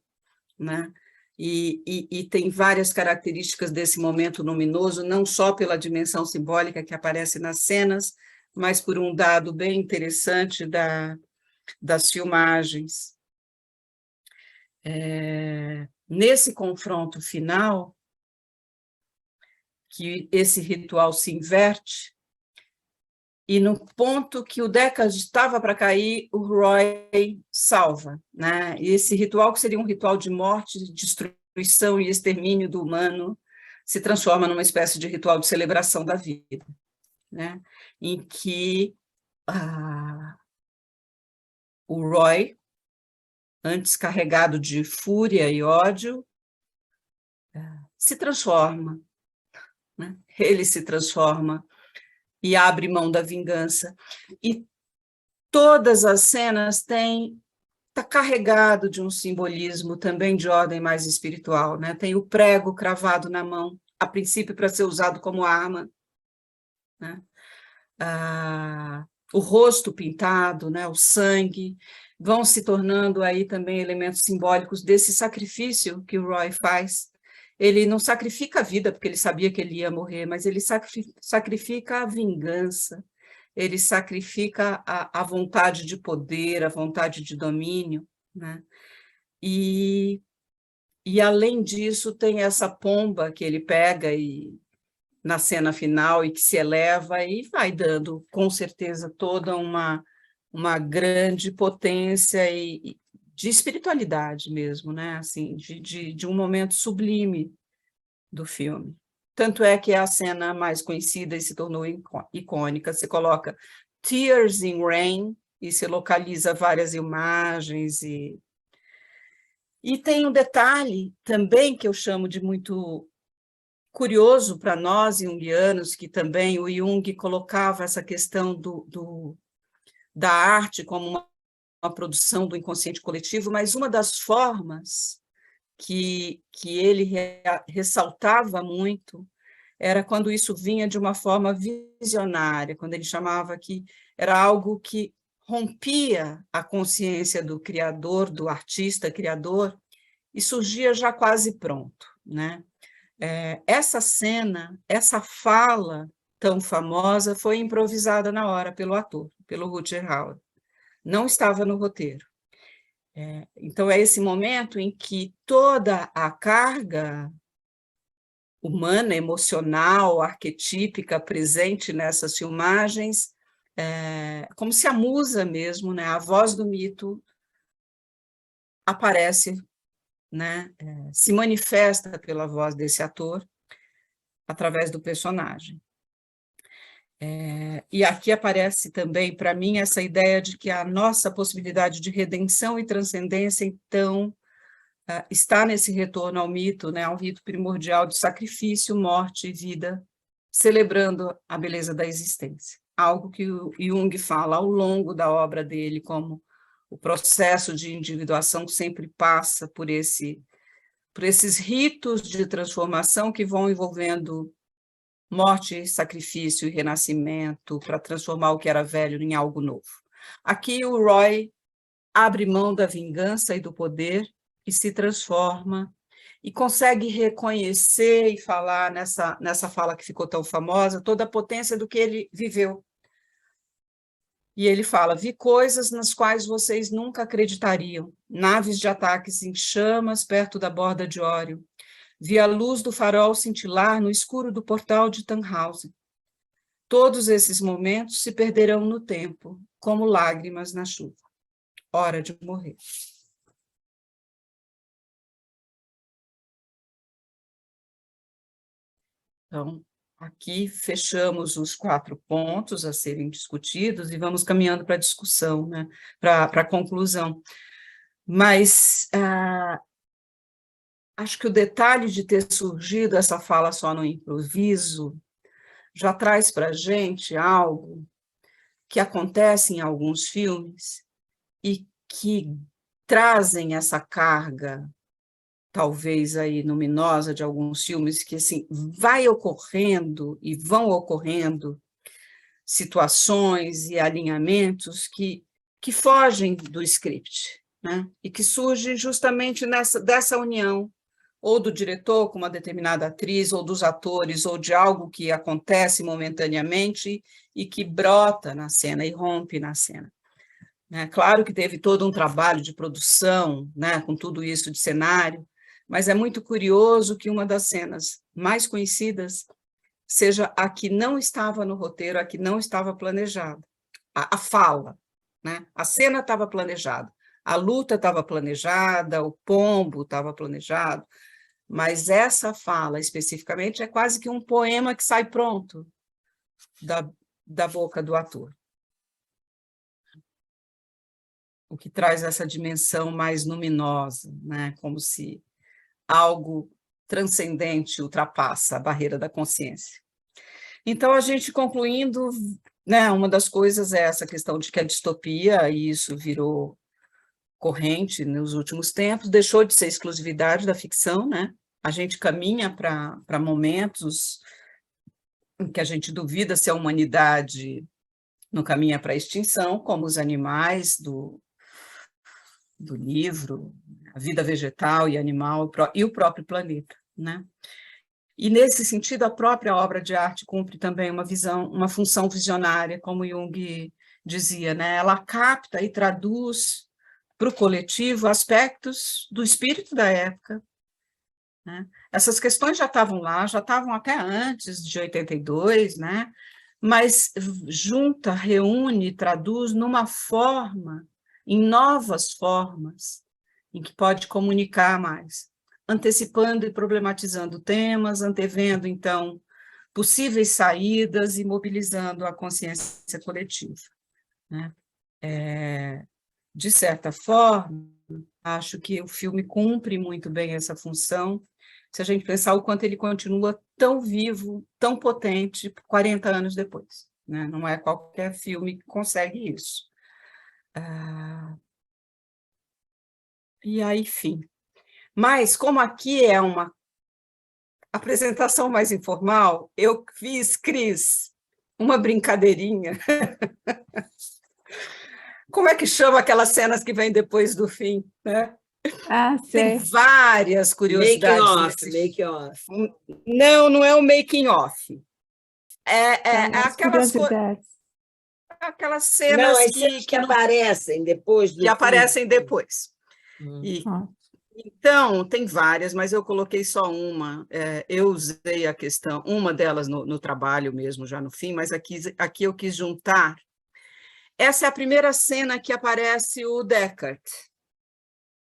né? E tem várias características desse momento luminoso, não só pela dimensão simbólica que aparece nas cenas, mas por um dado bem interessante das filmagens. Nesse confronto final, que esse ritual se inverte, e no ponto que o Deckard estava para cair, o Roy salva, né? E esse ritual, que seria um ritual de morte, de destruição e extermínio do humano, se transforma numa espécie de ritual de celebração da vida, né? Em que o Roy, antes carregado de fúria e ódio, se transforma, né? Ele se transforma e abre mão da vingança. E todas as cenas está carregado de um simbolismo também de ordem mais espiritual, né? Tem o prego cravado na mão, a princípio para ser usado como arma, né? O rosto pintado, né? O sangue, vão se tornando aí também elementos simbólicos desse sacrifício que o Roy faz. Ele não sacrifica a vida porque ele sabia que ele ia morrer, mas ele sacrifica a vingança, ele sacrifica a vontade de poder, a vontade de domínio, né? E além disso, tem essa pomba que ele pega na cena final e que se eleva e vai dando, com certeza, toda uma grande potência de espiritualidade mesmo, né? Assim, de um momento sublime do filme. Tanto é que é a cena mais conhecida e se tornou icônica. Você coloca Tears in Rain e se localiza várias imagens. E tem um detalhe também que eu chamo de muito curioso para nós junguianos, que também o Jung colocava essa questão da arte como uma produção do inconsciente coletivo, mas uma das formas que ele ressaltava muito era quando isso vinha de uma forma visionária, quando ele chamava que era algo que rompia a consciência do criador, do artista criador, e surgia já quase pronto, né? Essa cena, essa fala tão famosa foi improvisada na hora pelo ator, pelo Rutger Hauer. Não estava no roteiro. Então, é esse momento em que toda a carga humana, emocional, arquetípica presente nessas filmagens, como se a musa mesmo, né, a voz do mito, aparece, né, se manifesta pela voz desse ator, através do personagem. E aqui aparece também, para mim, essa ideia de que a nossa possibilidade de redenção e transcendência, então, está nesse retorno ao mito, né, ao rito primordial de sacrifício, morte e vida, celebrando a beleza da existência. Algo que o Jung fala ao longo da obra dele, como o processo de individuação sempre passa por esses ritos de transformação que vão envolvendo morte, sacrifício e renascimento para transformar o que era velho em algo novo. Aqui o Roy abre mão da vingança e do poder e se transforma e consegue reconhecer e falar nessa fala que ficou tão famosa, toda a potência do que ele viveu. E ele fala: vi coisas nas quais vocês nunca acreditariam, naves de ataques em chamas perto da borda de Órion. Vi a luz do farol cintilar no escuro do portal de Tannhausen. Todos esses momentos se perderão no tempo, como lágrimas na chuva. Hora de morrer. Então, aqui fechamos os 4 pontos a serem discutidos e vamos caminhando para a discussão, né? Para a conclusão. Mas acho que o detalhe de ter surgido essa fala só no improviso já traz para a gente algo que acontece em alguns filmes e que trazem essa carga talvez aí luminosa de alguns filmes, que assim, vai ocorrendo e vão ocorrendo situações e alinhamentos que fogem do script, né? E que surgem justamente dessa união, ou do diretor com uma determinada atriz, ou dos atores, ou de algo que acontece momentaneamente e que brota na cena e rompe na cena. Claro que teve todo um trabalho de produção, né, com tudo isso de cenário, mas é muito curioso que uma das cenas mais conhecidas seja a que não estava no roteiro, a que não estava planejada. A fala, né? A cena estava planejada, a luta estava planejada, o pombo estava planejado, mas essa fala, especificamente, é quase que um poema que sai pronto da boca do ator. O que traz essa dimensão mais luminosa, né? Como se algo transcendente ultrapassa a barreira da consciência. Então, a gente concluindo, né, uma das coisas é essa questão de que a distopia, e isso virou corrente nos últimos tempos, deixou de ser exclusividade da ficção, né? A gente caminha para momentos em que a gente duvida se a humanidade não caminha para a extinção, como os animais do livro, a vida vegetal e animal, e o próprio planeta, né? E, nesse sentido, a própria obra de arte cumpre também uma função visionária, como Jung dizia, né? Ela capta e traduz para o coletivo aspectos do espírito da época, né? Essas questões já estavam lá, já estavam até antes de 82, né? Mas junta, reúne, traduz numa forma, em novas formas, em que pode comunicar mais, antecipando e problematizando temas, antevendo, então, possíveis saídas e mobilizando a consciência coletiva, né? De certa forma, acho que o filme cumpre muito bem essa função, se a gente pensar o quanto ele continua tão vivo, tão potente, 40 anos depois, né? Não é qualquer filme que consegue isso. E aí, enfim. Mas, como aqui é uma apresentação mais informal, eu fiz, Cris, uma brincadeirinha. Como é que chama aquelas cenas que vêm depois do fim, né? Tem Sei. várias curiosidades nesse Make off. Não, não é o making off. São as curiosidades. Aquelas Não, cenas as cenas que aparecem depois do que aparecem depois. E, então, tem várias, mas eu coloquei só uma. Eu usei a questão, uma delas no trabalho mesmo, já no fim, mas aqui eu quis juntar. Essa é a primeira cena que aparece o Deckard,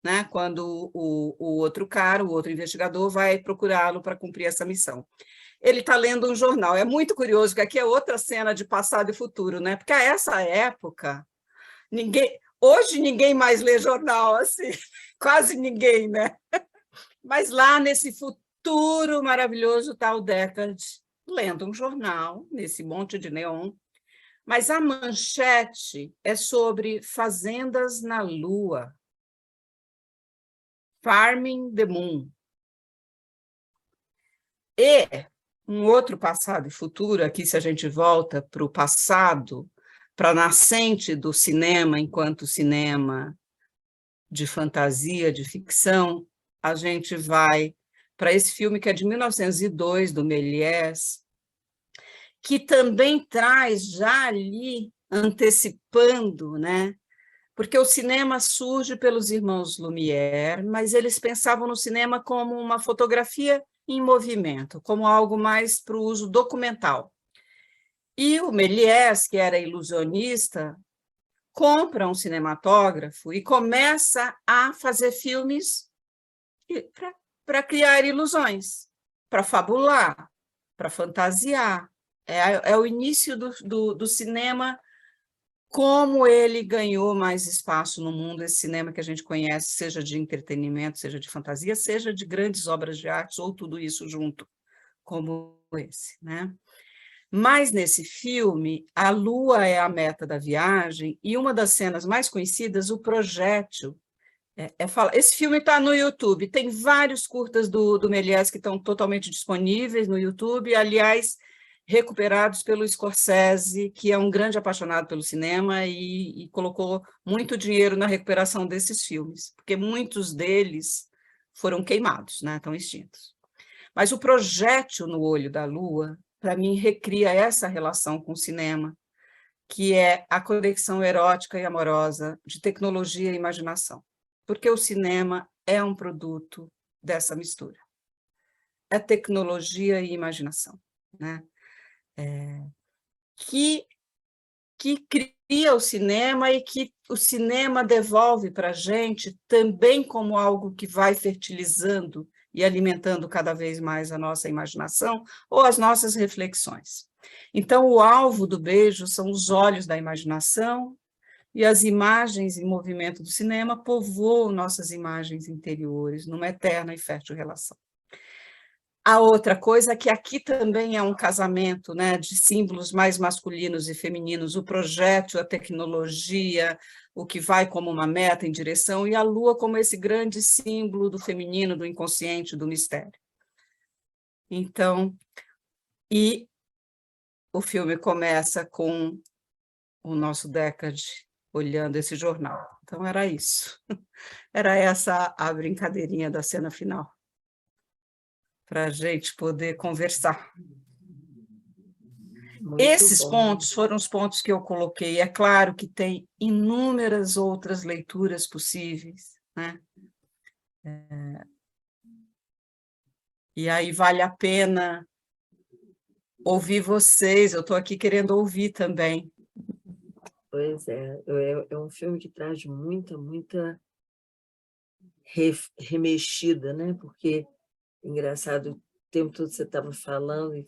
né? Quando o outro cara, o outro investigador, vai procurá-lo para cumprir essa missão. Ele está lendo um jornal. É muito curioso, que aqui é outra cena de passado e futuro, né? Porque a essa época, hoje ninguém mais lê jornal, assim, quase ninguém, né? Mas lá nesse futuro maravilhoso está o Deckard lendo um jornal, nesse monte de neon, mas a manchete é sobre fazendas na Lua, Farming the Moon. E um outro passado e futuro, aqui se a gente volta para o passado, para a nascente do cinema enquanto cinema de fantasia, de ficção, a gente vai para esse filme que é de 1902, do Méliès, que também traz já ali, antecipando, né? Porque o cinema surge pelos irmãos Lumière, mas eles pensavam no cinema como uma fotografia em movimento, como algo mais para o uso documental. E o Méliès, que era ilusionista, compra um cinematógrafo e começa a fazer filmes para criar ilusões, para fabular, para fantasiar. É o início do cinema, como ele ganhou mais espaço no mundo, esse cinema que a gente conhece, seja de entretenimento, seja de fantasia, seja de grandes obras de arte, ou tudo isso junto, como esse, né? Mas, nesse filme, a Lua é a meta da viagem, e uma das cenas mais conhecidas, o projétil, Esse filme está no YouTube, tem vários curtas do Méliès que estão totalmente disponíveis no YouTube, aliás, recuperados pelo Scorsese, que é um grande apaixonado pelo cinema e colocou muito dinheiro na recuperação desses filmes, porque muitos deles foram queimados, né, estão extintos. Mas o Projétil no Olho da Lua, para mim, recria essa relação com o cinema, que é a conexão erótica e amorosa de tecnologia e imaginação. Porque o cinema é um produto dessa mistura. É tecnologia e imaginação, né? Que cria o cinema e que o cinema devolve para a gente também como algo que vai fertilizando e alimentando cada vez mais a nossa imaginação ou as nossas reflexões. Então, o alvo do beijo são os olhos da imaginação, e as imagens em movimento do cinema povoam nossas imagens interiores numa eterna e fértil relação. A outra coisa é que aqui também é um casamento, né, de símbolos mais masculinos e femininos, o projétil, a tecnologia, o que vai como uma meta em direção, e a lua como esse grande símbolo do feminino, do inconsciente, do mistério. Então, e o filme começa com o nosso Deckard olhando esse jornal. Então, era isso. Era essa a brincadeirinha da cena final, para a gente poder conversar. Esses pontos foram os pontos que eu coloquei. É claro que tem inúmeras outras leituras possíveis, né? E aí vale a pena ouvir vocês, eu estou aqui querendo ouvir também. Pois é um filme que traz muita remexida, né? Porque, engraçado, o tempo todo você estava falando,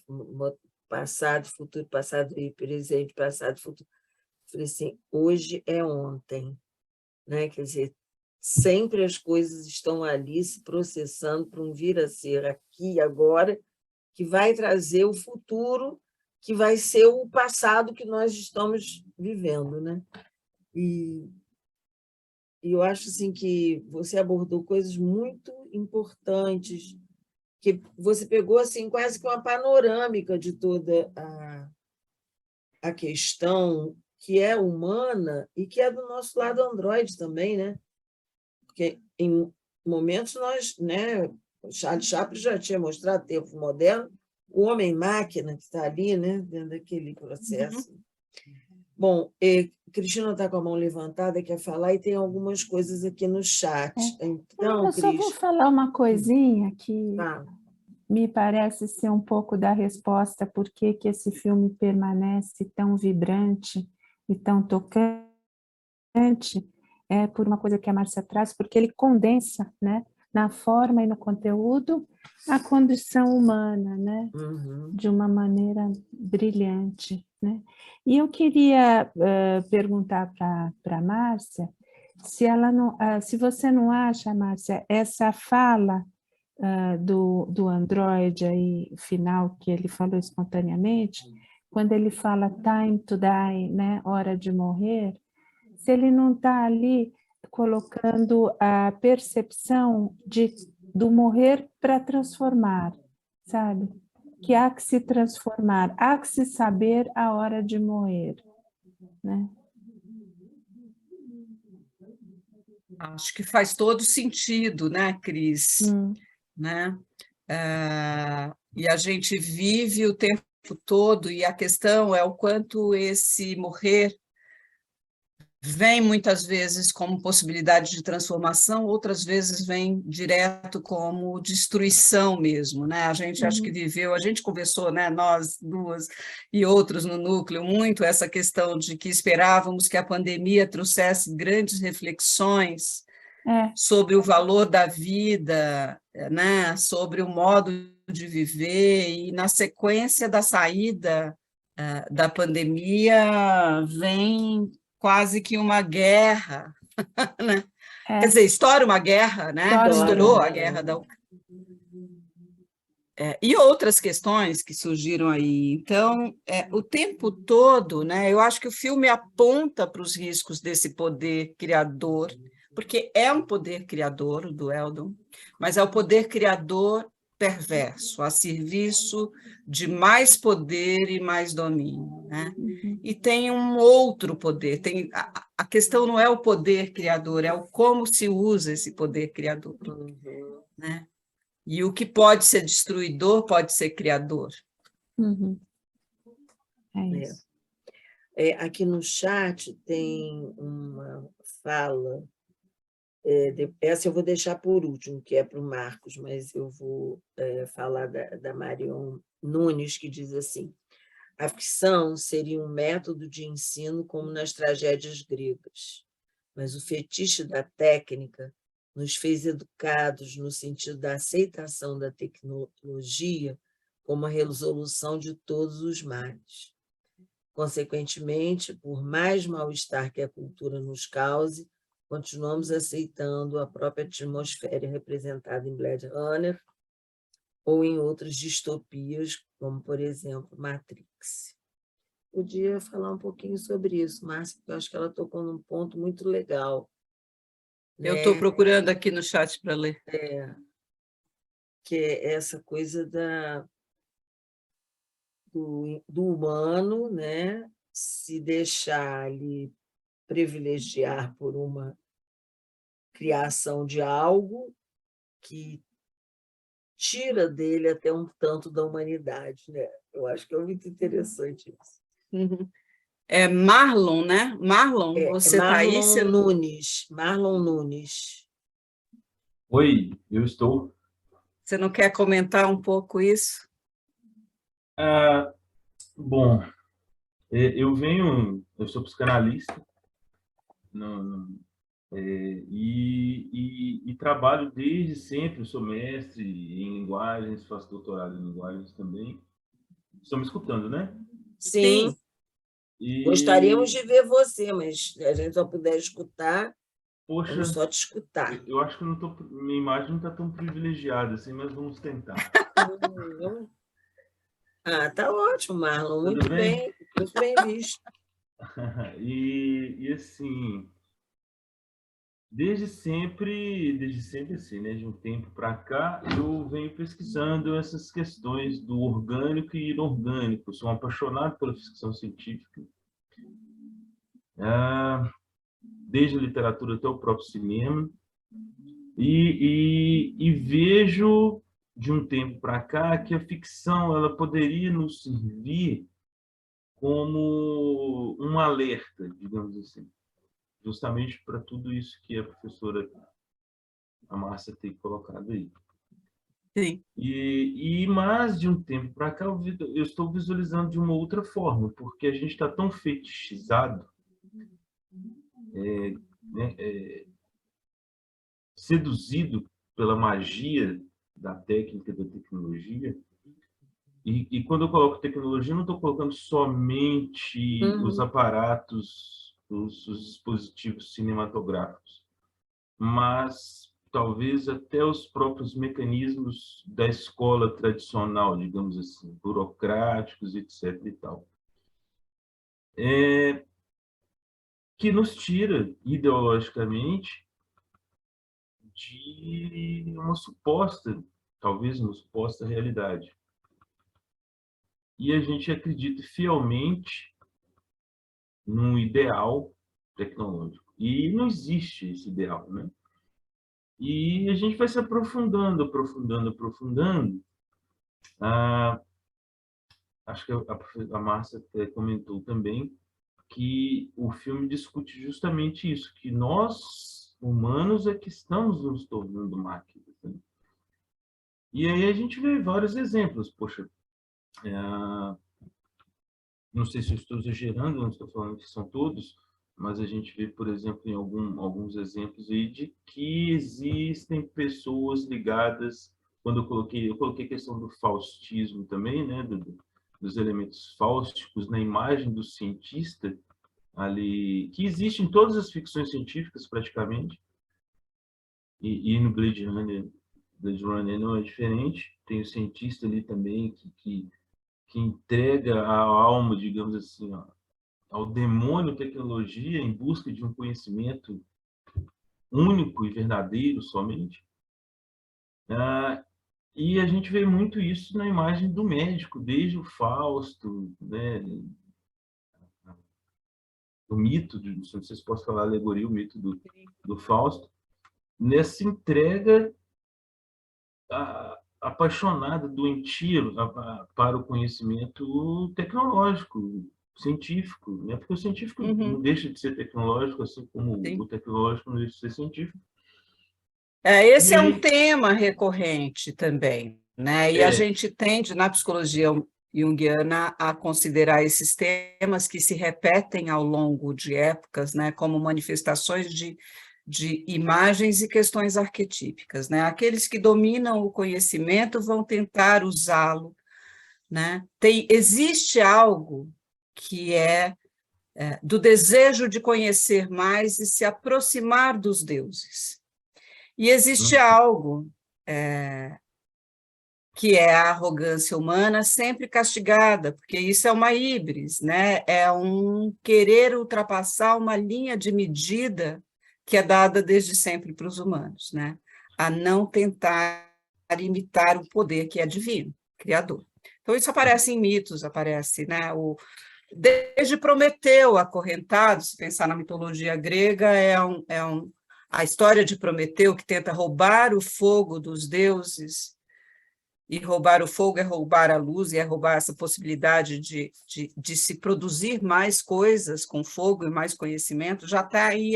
passado, futuro, passado e presente, passado, futuro. Eu falei assim, hoje é ontem, né? Quer dizer, sempre as coisas estão ali se processando para um vir a ser aqui e agora, que vai trazer o futuro, que vai ser o passado que nós estamos vivendo, né? E eu acho assim, que você abordou coisas muito importantes, que você pegou assim, quase que uma panorâmica de toda a questão que é humana e que é do nosso lado androide também, né? Porque em momentos nós, né, Charles Chaplin já tinha mostrado, tempo moderno, o homem-máquina que está ali, né, dentro daquele processo. Uhum. Bom, Cristina está com a mão levantada, quer falar, e tem algumas coisas aqui no chat. Então, eu só vou falar uma coisinha que me parece ser um pouco da resposta por que esse filme permanece tão vibrante e tão tocante, por uma coisa que a Márcia traz, porque ele condensa, né, na forma e no conteúdo, a condição humana, né, de uma maneira brilhante, né? E eu queria perguntar para a Márcia se ela não, se você não acha, Márcia, essa fala do Android aí, final, que ele falou espontaneamente, quando ele fala time to die, né, hora de morrer, se ele não está ali colocando a percepção do morrer para transformar, sabe? Que há que se transformar, há que se saber a hora de morrer, né? Acho que faz todo sentido, né, Cris? Né? E a gente vive o tempo todo, e a questão é o quanto esse morrer vem muitas vezes como possibilidade de transformação, outras vezes vem direto como destruição mesmo, né? A gente acho que viveu, a gente conversou, né, nós duas e outros no núcleo, muito essa questão de que esperávamos que a pandemia trouxesse grandes reflexões sobre o valor da vida, né, sobre o modo de viver, e na sequência da saída da pandemia vem quase que uma guerra, né? Quer dizer, estoura uma guerra, né? Estourou a guerra da Ucrânia. E outras questões que surgiram aí. Então, o tempo todo, né, eu acho que o filme aponta para os riscos desse poder criador, porque é um poder criador, o do Eldon, mas é o poder criador perverso, a serviço de mais poder e mais domínio, né? E tem um outro poder, a questão não é o poder criador, é o como se usa esse poder criador, né? E o que pode ser destruidor pode ser criador. É isso. Aqui no chat tem uma fala, essa eu vou deixar por último, que é para o Marcos, mas eu vou falar da Marion Nunes, que diz assim: a ficção seria um método de ensino como nas tragédias gregas, mas o fetiche da técnica nos fez educados no sentido da aceitação da tecnologia como a resolução de todos os males. Consequentemente, por mais mal-estar que a cultura nos cause, continuamos aceitando a própria atmosfera representada em Blade Runner ou em outras distopias, como, por exemplo, Matrix. Podia falar um pouquinho sobre isso, Márcia, porque eu acho que ela tocou num ponto muito legal. Eu estou procurando aqui no chat para ler. Que é essa coisa do humano, né? Se deixar ali privilegiar por uma criação de algo que tira dele até um tanto da humanidade, né? Eu acho que é muito interessante isso. É Marlon, né? Marlon, você está aí? Marlon Nunes. Oi, eu estou. Você não quer comentar um pouco isso? Bom, eu sou psicanalista e trabalho desde sempre, sou mestre em linguagens, faço doutorado em linguagens também. Estão me escutando, né? Sim. Gostaríamos de ver você, mas a gente só puder escutar, vamos só te escutar. Eu acho que minha imagem não está tão privilegiada assim, mas vamos tentar. Tá ótimo, Marlon, muito bem visto. E assim, desde sempre assim, né, de um tempo para cá, eu venho pesquisando essas questões do orgânico e inorgânico. Sou um apaixonado pela ficção científica, desde a literatura até o próprio cinema, e vejo de um tempo para cá que a ficção ela poderia nos servir como um alerta, digamos assim, justamente para tudo isso que a professora Márcia tem colocado aí. Sim. E mais de um tempo para cá eu estou visualizando de uma outra forma, porque a gente está tão fetichizado, seduzido pela magia da técnica, da tecnologia. E quando eu coloco tecnologia, não estou colocando somente os aparatos, os dispositivos cinematográficos, mas talvez até os próprios mecanismos da escola tradicional, digamos assim, burocráticos, etc. e tal. Que nos tira, ideologicamente, de talvez uma suposta realidade. E a gente acredita fielmente num ideal tecnológico. E não existe esse ideal, né? E a gente vai se aprofundando. Acho que a Márcia comentou também que o filme discute justamente isso, que nós, humanos, é que estamos nos tornando máquinas. Né? E aí a gente vê vários exemplos. Poxa, não sei se eu estou exagerando, não estou falando que são todos, mas a gente vê, por exemplo, em alguns exemplos aí de que existem pessoas ligadas, quando eu coloquei a questão do faustismo também, né, dos elementos fáusticos na imagem do cientista, ali, que existe em todas as ficções científicas praticamente, e no Blade Runner não é diferente, tem o cientista ali também que entrega a alma, digamos assim, ó, ao demônio tecnologia em busca de um conhecimento único e verdadeiro somente. E a gente vê muito isso na imagem do médico, desde o Fausto, né? O mito, não sei se posso falar alegoria, o mito do Fausto, nessa entrega apaixonada, doentia para o conhecimento tecnológico, científico, né? Porque o científico não deixa de ser tecnológico, assim como o tecnológico não deixa de ser científico. Esse é um tema recorrente também, né? E a gente tende, na psicologia junguiana, a considerar esses temas que se repetem ao longo de épocas, né, como manifestações de imagens e questões arquetípicas, né? Aqueles que dominam o conhecimento vão tentar usá-lo, né? Existe algo que é do desejo de conhecer mais e se aproximar dos deuses. E existe algo que é a arrogância humana sempre castigada, porque isso é uma híbris, né? É um querer ultrapassar uma linha de medida que é dada desde sempre para os humanos, né? A não tentar imitar o poder que é divino, criador. Então, isso aparece em mitos, aparece, né? Desde Prometeu acorrentado, se pensar na mitologia grega, a história de Prometeu, que tenta roubar o fogo dos deuses, e roubar o fogo é roubar a luz, e é roubar essa possibilidade de se produzir mais coisas com fogo e mais conhecimento, já está aí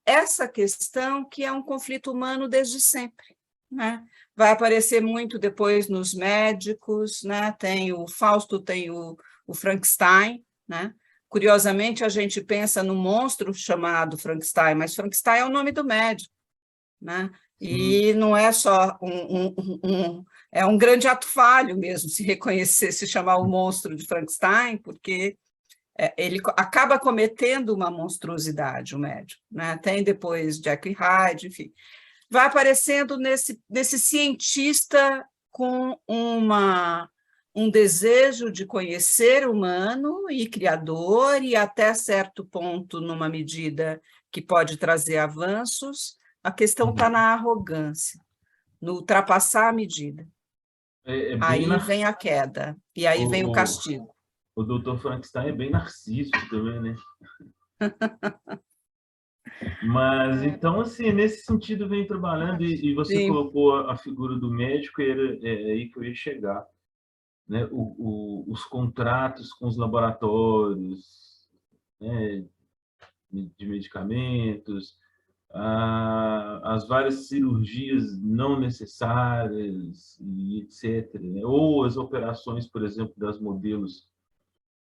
essa questão que é um conflito humano desde sempre, né? Vai aparecer muito depois nos médicos, né? Tem o Fausto, tem o Frankenstein, né? Curiosamente, a gente pensa no monstro chamado Frankenstein, mas Frankenstein é o nome do médico, né? E não é só é um grande ato falho mesmo se reconhecer, se chamar o monstro de Frankenstein, porque ele acaba cometendo uma monstruosidade, o médico, né? Tem depois Jekyll e Hyde, enfim. Vai aparecendo nesse cientista com um desejo de conhecer humano e criador, e até certo ponto, numa medida que pode trazer avanços, a questão está na arrogância, no ultrapassar a medida. Aí vem a queda, e aí vem o castigo. O Dr. Frankenstein é bem narciso também, né? Mas, então, assim, nesse sentido vem trabalhando, e você Sim. colocou a figura do médico, e é aí que eu ia chegar, né? Os contratos com os laboratórios, né, de medicamentos, as várias cirurgias não necessárias, e etc., né? Ou as operações, por exemplo, das modelos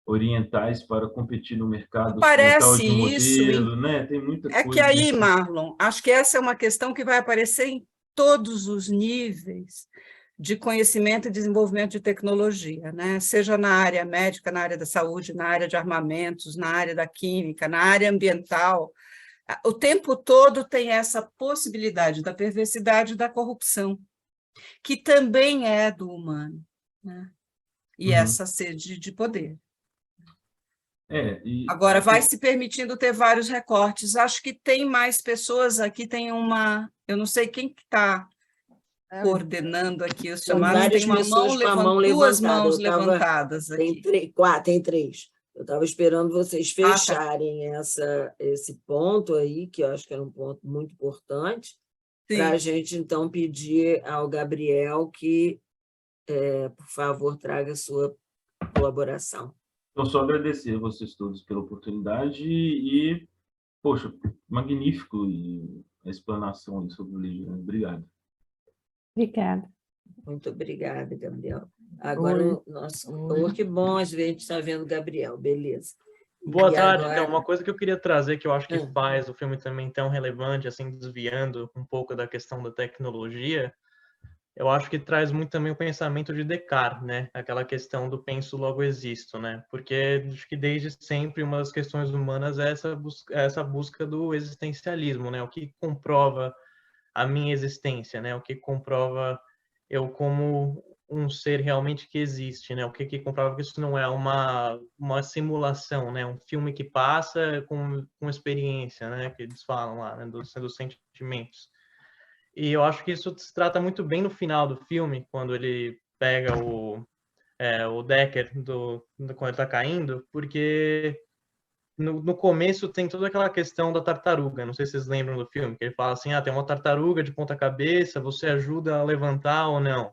orientais para competir no mercado ocidental Parece de isso, modelo, né? Tem muita é que coisa aí, nesse... Marlon, acho que essa é uma questão que vai aparecer em todos os níveis de conhecimento e desenvolvimento de tecnologia, né? Seja na área médica, na área da saúde, na área de armamentos, na área da química, na área ambiental. O tempo todo tem essa possibilidade da perversidade e da corrupção, que também é do humano, né? E essa sede de poder. Agora, vai se permitindo ter vários recortes. Acho que tem mais pessoas aqui, tem uma... Eu não sei quem que está coordenando aqui os chamados, tem uma mão levantada, duas mãos levantadas aqui. Tem três. Eu estava esperando vocês fecharem esse ponto aí, que eu acho que era um ponto muito importante, para a gente, então, pedir ao Gabriel que, por favor, traga a sua colaboração. Então, só agradecer a vocês todos pela oportunidade e poxa, magnífico a explanação sobre o livro. Obrigado. Obrigada. Muito obrigada, Gabriel. Agora, que bom a gente estar vendo o Gabriel, beleza. Boa tarde. Então, uma coisa que eu queria trazer, que eu acho que faz o filme também tão relevante, assim, desviando um pouco da questão da tecnologia, eu acho que traz muito também o pensamento de Descartes, né? Aquela questão do penso, logo existo, né? Porque acho que desde sempre uma das questões humanas é essa busca do existencialismo, né? O que comprova a minha existência, né? O que comprova eu como um ser realmente que existe, né? O que comprova que isso não é uma simulação, né? Um filme que passa com experiência, né? Que eles falam lá, né? Dos sentimentos. E eu acho que isso se trata muito bem no final do filme, quando ele pega o Decker quando ele está caindo, porque no começo tem toda aquela questão da tartaruga, não sei se vocês lembram do filme, que ele fala assim, tem uma tartaruga de ponta cabeça, você ajuda a levantar ou não?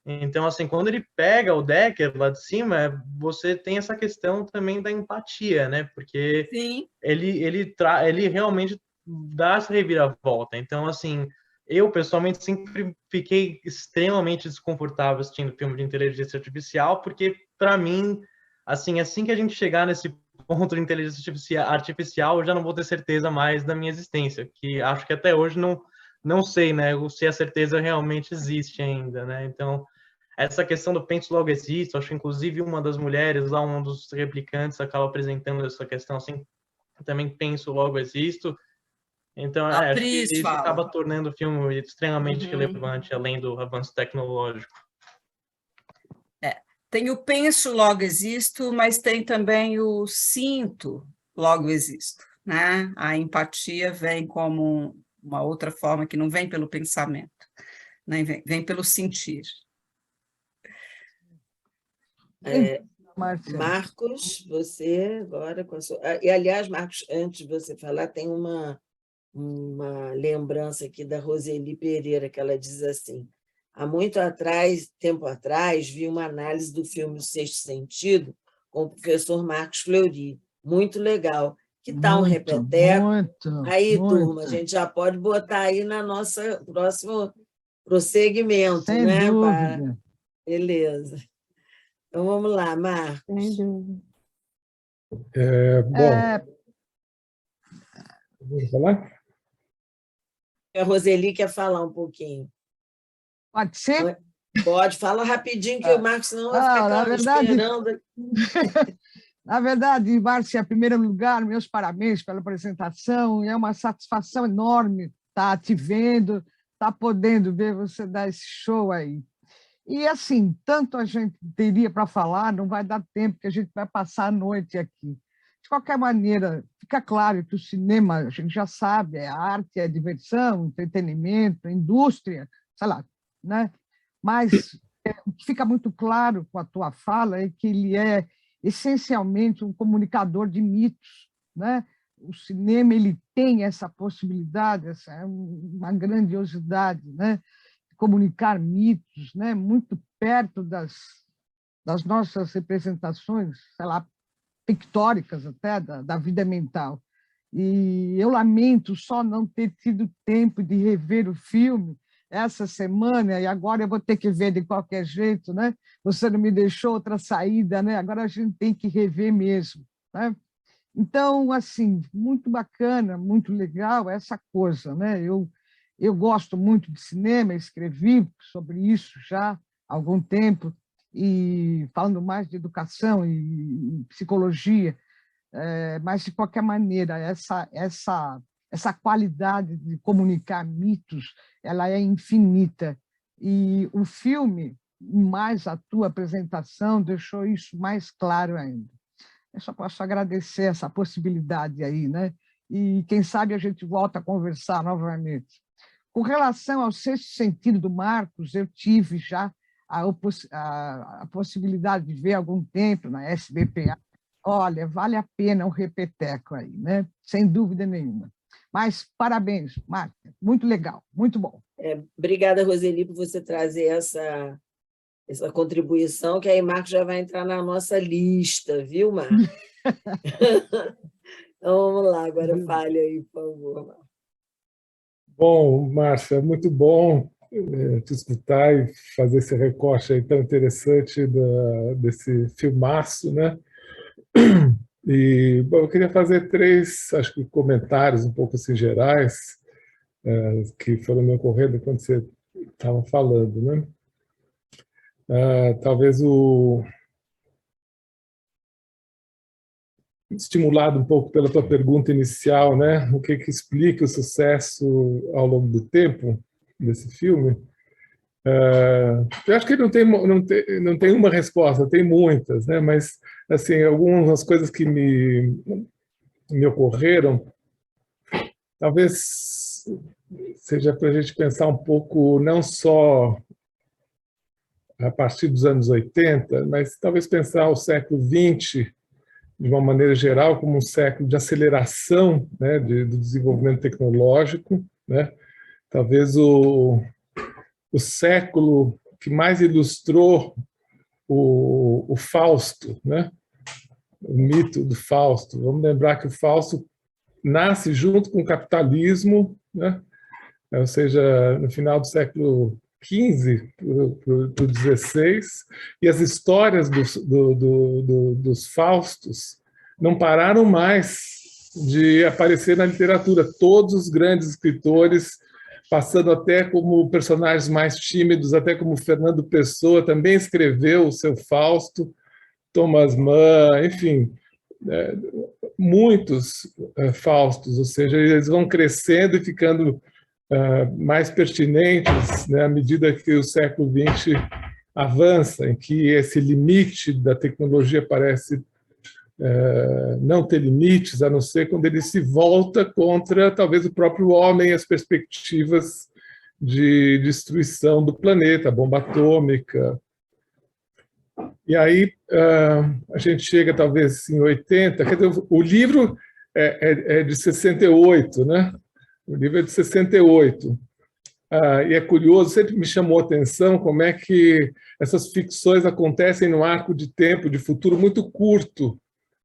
Então, assim, quando ele pega o Decker lá de cima, você tem essa questão também da empatia, né? Porque Sim. ele realmente dá essa reviravolta. Então, assim, eu pessoalmente sempre fiquei extremamente desconfortável assistindo filme de inteligência artificial, porque para mim, assim que a gente chegar nesse ponto de inteligência artificial, eu já não vou ter certeza mais da minha existência, que acho que até hoje não sei, né, se a certeza realmente existe ainda, né? Então, essa questão do penso logo existo, acho que inclusive uma das mulheres lá, um dos replicantes acaba apresentando essa questão assim, também penso logo existo. Então, A acho que Pris isso fala. acaba tornando o filme extremamente relevante, além do avanço tecnológico. Tem o penso, logo existo, mas tem também o sinto, logo existo, né? A empatia vem como uma outra forma que não vem pelo pensamento, né? Vem pelo sentir. Marcos, você agora com a sua... E, aliás, Marcos, antes de você falar, tem uma lembrança aqui da Roseli Pereira, que ela diz assim: há muito tempo atrás, vi uma análise do filme O Sexto Sentido com o professor Marcos Fleury. Muito legal. Que tal um repeteco? Aí, turma, a gente já pode botar aí na nossa próximo prosseguimento, sem né? dúvida. Beleza. Então, vamos lá, Marcos. Sem dúvida. Bom, vou falar? A Roseli quer falar um pouquinho. Pode ser? Pode, fala rapidinho, que o Marcos não vai ficar esperando. Na verdade, Márcia, em primeiro lugar, meus parabéns pela apresentação. É uma satisfação enorme estar te vendo, estar podendo ver você dar esse show aí. E, assim, tanto a gente teria para falar, não vai dar tempo, que a gente vai passar a noite aqui. De qualquer maneira, fica claro que o cinema, a gente já sabe, é arte, é diversão, entretenimento, indústria, sei lá, né? Mas o que fica muito claro com a tua fala é que ele é essencialmente um comunicador de mitos, né? O cinema ele tem essa possibilidade, essa é uma grandiosidade, né? Comunicar mitos, né? Muito perto das nossas representações, sei lá, pictóricas até, da vida mental. E eu lamento só não ter tido tempo de rever o filme essa semana, e agora eu vou ter que ver de qualquer jeito, né? Você não me deixou outra saída, né? Agora a gente tem que rever mesmo, né? Então, assim, muito bacana, muito legal essa coisa, né? Eu gosto muito de cinema, escrevi sobre isso já há algum tempo, e falando mais de educação e psicologia, mas, de qualquer maneira, essa qualidade de comunicar mitos, ela é infinita. E o filme, mais a tua apresentação, deixou isso mais claro ainda. Eu só posso agradecer essa possibilidade aí, né? E, quem sabe, a gente volta a conversar novamente. Com relação ao Sexto Sentido do Marcos, eu tive já a possibilidade de ver há algum tempo na SBPA. Olha, vale a pena um repeteco aí, né? Sem dúvida nenhuma. Mas parabéns, Marta, muito legal, muito bom. Obrigada, Roseli, por você trazer essa contribuição, que aí Marcos já vai entrar na nossa lista, viu, Marcos? Então, vamos lá, agora fale aí, por favor, Marcos. Bom, Márcia, muito bom te escutar e fazer esse recorte aí tão interessante desse filmaço, né? E bom, eu queria fazer três, acho que comentários um pouco assim gerais que foram me ocorrendo quando você estava falando, né? Talvez estimulado um pouco pela tua pergunta inicial, né? O que explica o sucesso ao longo do tempo desse filme? Eu acho que não tem uma resposta, tem muitas, né? Mas assim, algumas coisas que me ocorreram, talvez seja para a gente pensar um pouco, não só a partir dos anos 80, mas talvez pensar o século XX, de uma maneira geral, como um século de aceleração, né, do desenvolvimento tecnológico, né? Talvez o século que mais ilustrou o Fausto, né? O mito do Fausto. Vamos lembrar que o Fausto nasce junto com o capitalismo, né? Ou seja, no final do século XV para o XVI, e as histórias dos Faustos não pararam mais de aparecer na literatura. Todos os grandes escritores, passando até como personagens mais tímidos, até como Fernando Pessoa, também escreveu o seu Fausto, Thomas Mann, enfim, muitos Faustos, ou seja, eles vão crescendo e ficando mais pertinentes, né, à medida que o século XX avança, em que esse limite da tecnologia parece não ter limites, a não ser quando ele se volta contra, talvez, o próprio homem e as perspectivas de destruição do planeta, a bomba atômica. E aí a gente chega, talvez, em 80, quer dizer, o livro é de 68, né? O livro é de 68. E é curioso, sempre me chamou a atenção como é que essas ficções acontecem num arco de tempo, de futuro muito curto,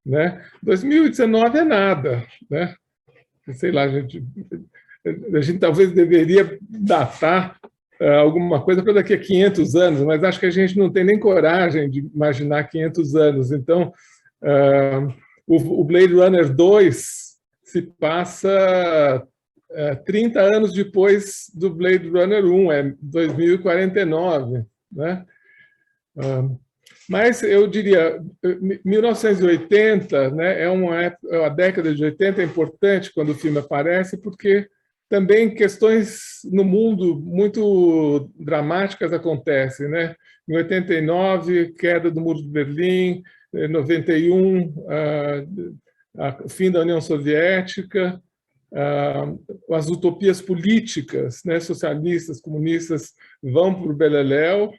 né? 2019 é nada, né? Sei lá, a gente talvez deveria datar alguma coisa para daqui a 500 anos, mas acho que a gente não tem nem coragem de imaginar 500 anos. Então, o Blade Runner 2 se passa 30 anos depois do Blade Runner 1, é 2049, né? Mas eu diria, 1980, né, a década de 80 é importante quando o filme aparece, porque também questões no mundo muito dramáticas acontecem, né? Em 89, queda do Muro de Berlim, em 91, o fim da União Soviética, as utopias políticas, né, socialistas, comunistas, vão para o beleléu,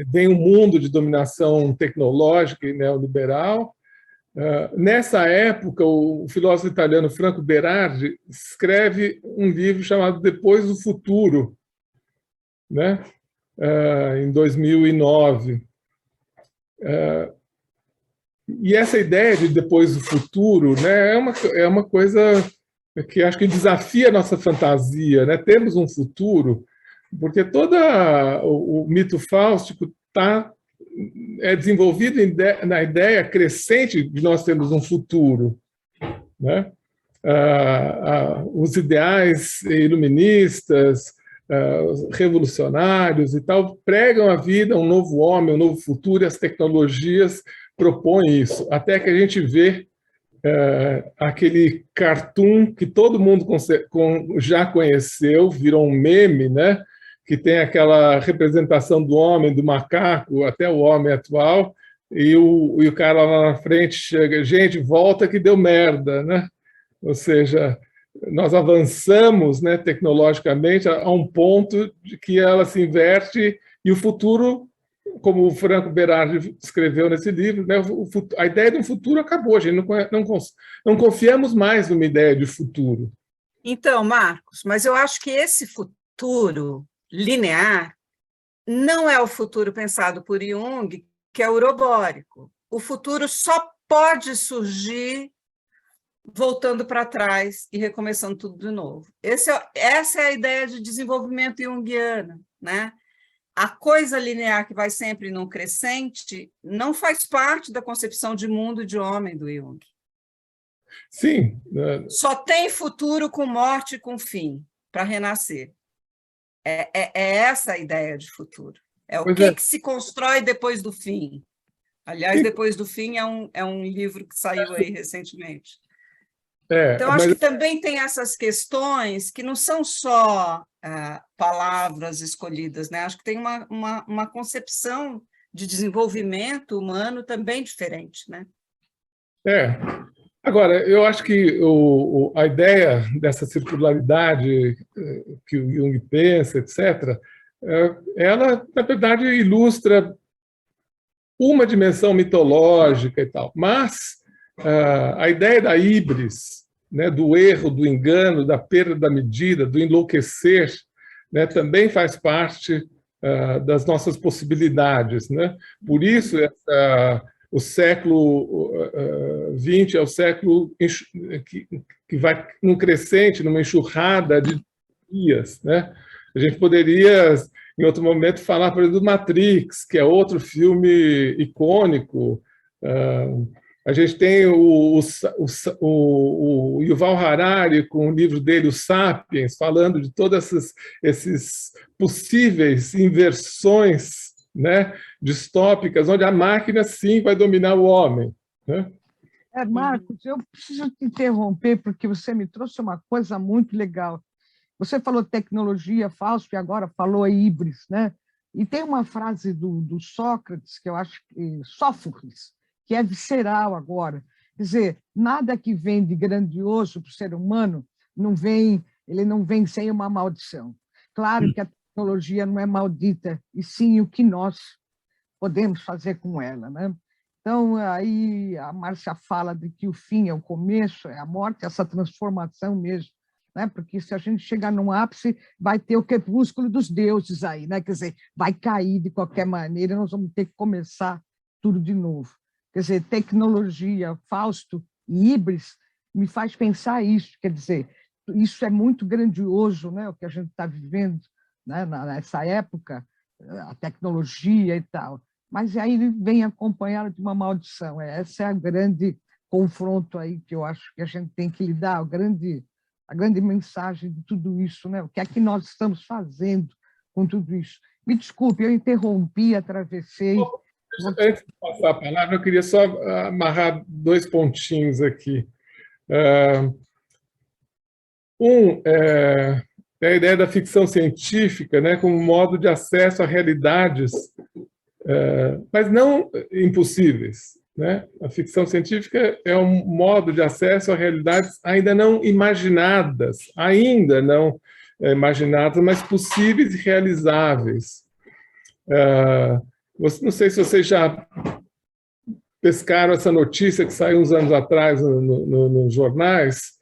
vem um mundo de dominação tecnológica e neoliberal. Nessa época, o filósofo italiano Franco Berardi escreve um livro chamado Depois do Futuro, né, em 2009. E essa ideia de depois do futuro, né, é uma coisa que acho que desafia a nossa fantasia, né? Temos um futuro, porque todo o mito fáustico é desenvolvido na ideia crescente de nós termos um futuro, né? Os ideais iluministas, revolucionários e tal, pregam a vida, um novo homem, um novo futuro, e as tecnologias propõem isso. Até que a gente vê aquele cartoon que todo mundo já conheceu, virou um meme, né? Que tem aquela representação do homem, do macaco, até o homem atual, e o cara lá na frente chega, gente, volta que deu merda, né? Ou seja, nós avançamos, né, tecnologicamente a um ponto de que ela se inverte e o futuro, como o Franco Berardi escreveu nesse livro, né, a ideia de um futuro acabou, a gente não confiamos mais numa ideia de futuro. Então, Marcos, mas eu acho que esse futuro linear não é o futuro pensado por Jung, que é urobórico. O futuro só pode surgir voltando para trás e recomeçando tudo de novo. Essa é a ideia de desenvolvimento junguiana, né? A coisa linear que vai sempre num crescente não faz parte da concepção de mundo e de homem do Jung. Sim. Só tem futuro com morte e com fim, para renascer. É essa a ideia de futuro. É o que se constrói depois do fim. Aliás, Depois do Fim é um livro que saiu aí recentemente. Então, acho que também tem essas questões que não são só palavras escolhidas, né? Acho que tem uma concepção de desenvolvimento humano também diferente, né? Agora, eu acho que a ideia dessa circularidade que o Jung pensa, etc., ela, na verdade, ilustra uma dimensão mitológica e tal, mas a ideia da híbris, né, do erro, do engano, da perda da medida, do enlouquecer, né, também faz parte das nossas possibilidades, né? Por isso, o século XX é o século que vai num crescente, numa enxurrada de dias, né? A gente poderia, em outro momento, falar, por exemplo, do Matrix, que é outro filme icônico. A gente tem o Yuval Harari, com o livro dele, o Sapiens, falando de todas essas possíveis inversões, né, distópicas, onde a máquina, sim, vai dominar o homem, né? Marcos, eu preciso te interromper, porque você me trouxe uma coisa muito legal. Você falou tecnologia, Fausto, e agora falou híbris, né? E tem uma frase do Sócrates, que eu acho que Sófocles, que é visceral agora. Quer dizer, nada que vem de grandioso para o ser humano ele não vem sem uma maldição. Claro que a tecnologia não é maldita, e sim o que nós podemos fazer com ela, né? Então, aí a Márcia fala de que o fim é o começo, é a morte, essa transformação mesmo, né? Porque se a gente chegar num ápice, vai ter o crepúsculo dos deuses aí, né? Quer dizer, vai cair de qualquer maneira, nós vamos ter que começar tudo de novo. Quer dizer, tecnologia, Fausto e híbris me faz pensar isso, quer dizer, isso é muito grandioso, né? O que a gente está vivendo, né? Nessa época, a tecnologia e tal. Mas aí vem acompanhado de uma maldição. Esse é a grande confronto aí que eu acho que a gente tem que lidar, a grande mensagem de tudo isso, né? O que é que nós estamos fazendo com tudo isso? Me desculpe, eu interrompi, atravessei. Antes de passar a palavra, eu queria só amarrar 2 pontinhos aqui. É a ideia da ficção científica, né, como modo de acesso a realidades, mas não impossíveis, né? A ficção científica é um modo de acesso a realidades ainda não imaginadas, mas possíveis e realizáveis. Não sei se vocês já pescaram essa notícia que saiu uns anos atrás nos jornais.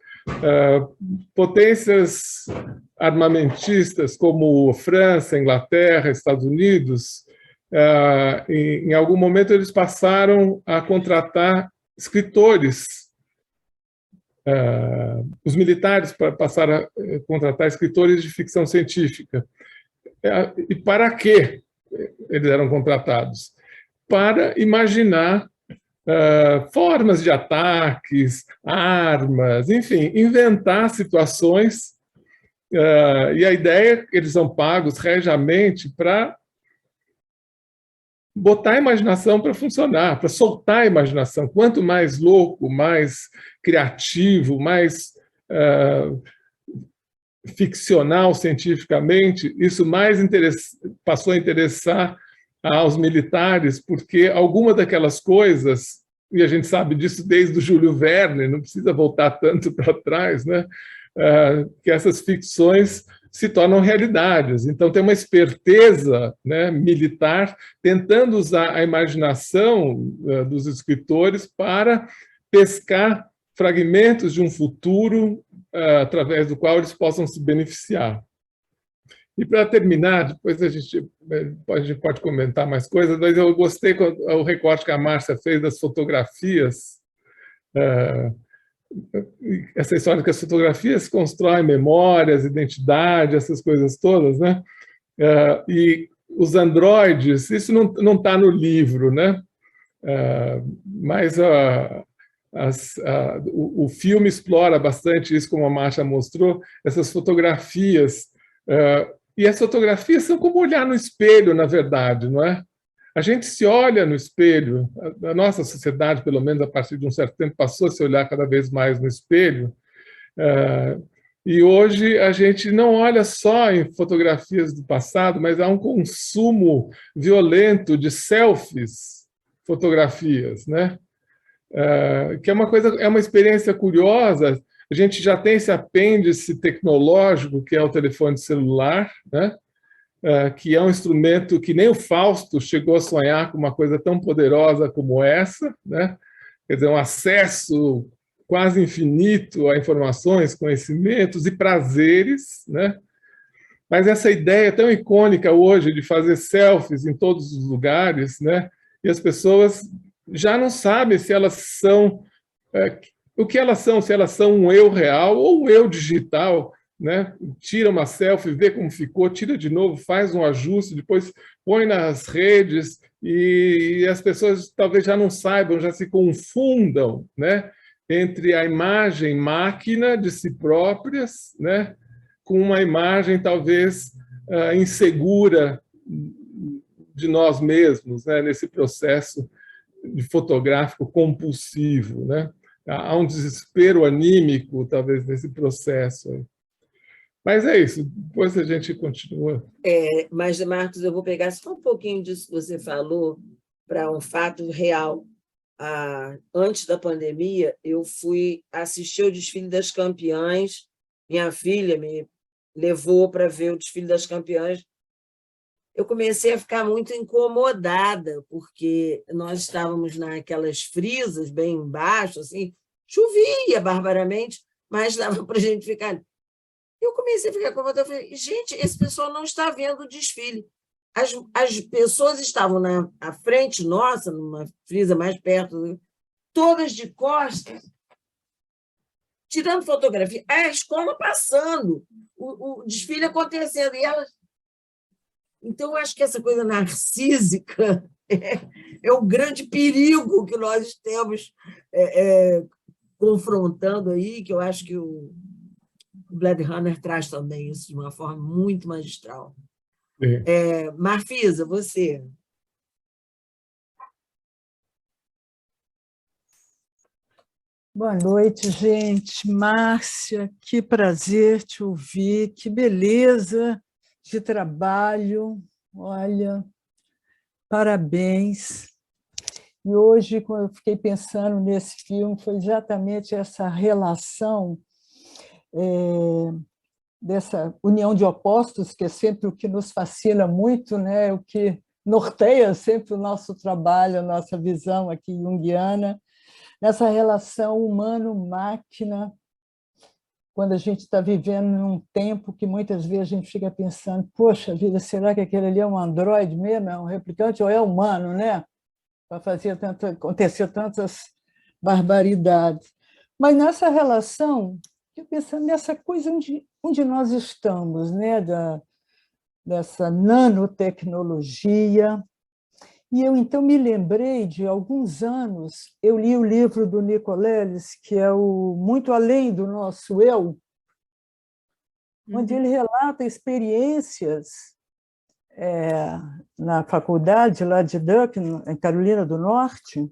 Potências armamentistas como França, Inglaterra, Estados Unidos, em algum momento eles passaram a contratar escritores. Os militares passaram a contratar escritores de ficção científica. E para quê eles eram contratados? Para imaginar formas de ataques, armas, enfim, inventar situações. E a ideia é que eles são pagos regiamente para botar a imaginação para funcionar, para soltar a imaginação. Quanto mais louco, mais criativo, mais ficcional cientificamente, isso mais passou a interessar aos militares, porque alguma daquelas coisas, e a gente sabe disso desde o Júlio Verne, não precisa voltar tanto para trás, né? Que essas ficções se tornam realidades. Então, tem uma esperteza, né, militar tentando usar a imaginação dos escritores para pescar fragmentos de um futuro através do qual eles possam se beneficiar. E, para terminar, depois a gente pode comentar mais coisas, mas eu gostei do recorte que a Márcia fez das fotografias. Essa história que as fotografias constroem memórias, identidade, essas coisas todas, né? E os androides, isso não está no livro, né? Mas o filme explora bastante isso, como a Márcia mostrou, essas fotografias. E as fotografias são como olhar no espelho, na verdade, não é? A gente se olha no espelho, a nossa sociedade, pelo menos a partir de um certo tempo, passou a se olhar cada vez mais no espelho, e hoje a gente não olha só em fotografias do passado, mas há um consumo violento de selfies, fotografias, né? Que é uma coisa, é uma experiência curiosa. A gente já tem esse apêndice tecnológico que é o telefone celular, né? Que é um instrumento que nem o Fausto chegou a sonhar com uma coisa tão poderosa como essa, né? Quer dizer, um acesso quase infinito a informações, conhecimentos e prazeres, né? Mas essa ideia tão icônica hoje de fazer selfies em todos os lugares, né? E as pessoas já não sabem se elas são o que elas são, se elas são um eu real ou um eu digital, né? Tira uma selfie, vê como ficou, tira de novo, faz um ajuste, depois põe nas redes e as pessoas talvez já não saibam, já se confundam, né? Entre a imagem máquina de si próprias, né? Com uma imagem talvez insegura de nós mesmos, né? Nesse processo de fotográfico compulsivo, né? Há um desespero anímico talvez nesse processo aí. Mas é isso, depois a gente continua. Mas, Marcos, eu vou pegar só um pouquinho disso que você falou para um fato real. Antes da pandemia, eu fui assistir o desfile das campeãs. Minha filha me levou para ver o desfile das campeãs. Eu comecei a ficar muito incomodada, porque nós estávamos naquelas frisas bem embaixo, assim, chovia barbaramente, mas dava para a gente ficar. Eu comecei a ficar incomodada, eu falei, gente, esse pessoal não está vendo o desfile. As pessoas estavam à frente nossa, numa frisa mais perto, todas de costas, tirando fotografia, a escola passando, o desfile acontecendo, e elas... Então, eu acho que essa coisa narcísica é o grande perigo que nós temos confrontando aí, que eu acho que o Blade Runner traz também isso de uma forma muito magistral. Marfisa, você. Boa noite, gente. Márcia, que prazer te ouvir, que beleza de trabalho. Olha, parabéns. E hoje, quando eu fiquei pensando nesse filme, foi exatamente essa relação dessa união de opostos, que é sempre o que nos fascina muito, né? O que norteia sempre o nosso trabalho, a nossa visão aqui junguiana, nessa relação humano-máquina, quando a gente está vivendo num tempo que muitas vezes a gente fica pensando, poxa vida, será que aquele ali é um androide mesmo, é um replicante ou é humano, né? Para acontecer tantas barbaridades. Mas nessa relação, eu pensando nessa coisa onde nós estamos, né? Dessa nanotecnologia. E eu, então, me lembrei de alguns anos, eu li o livro do Nicoleles, que é o Muito Além do Nosso Eu, onde ele relata experiências na faculdade lá de Duke, em Carolina do Norte,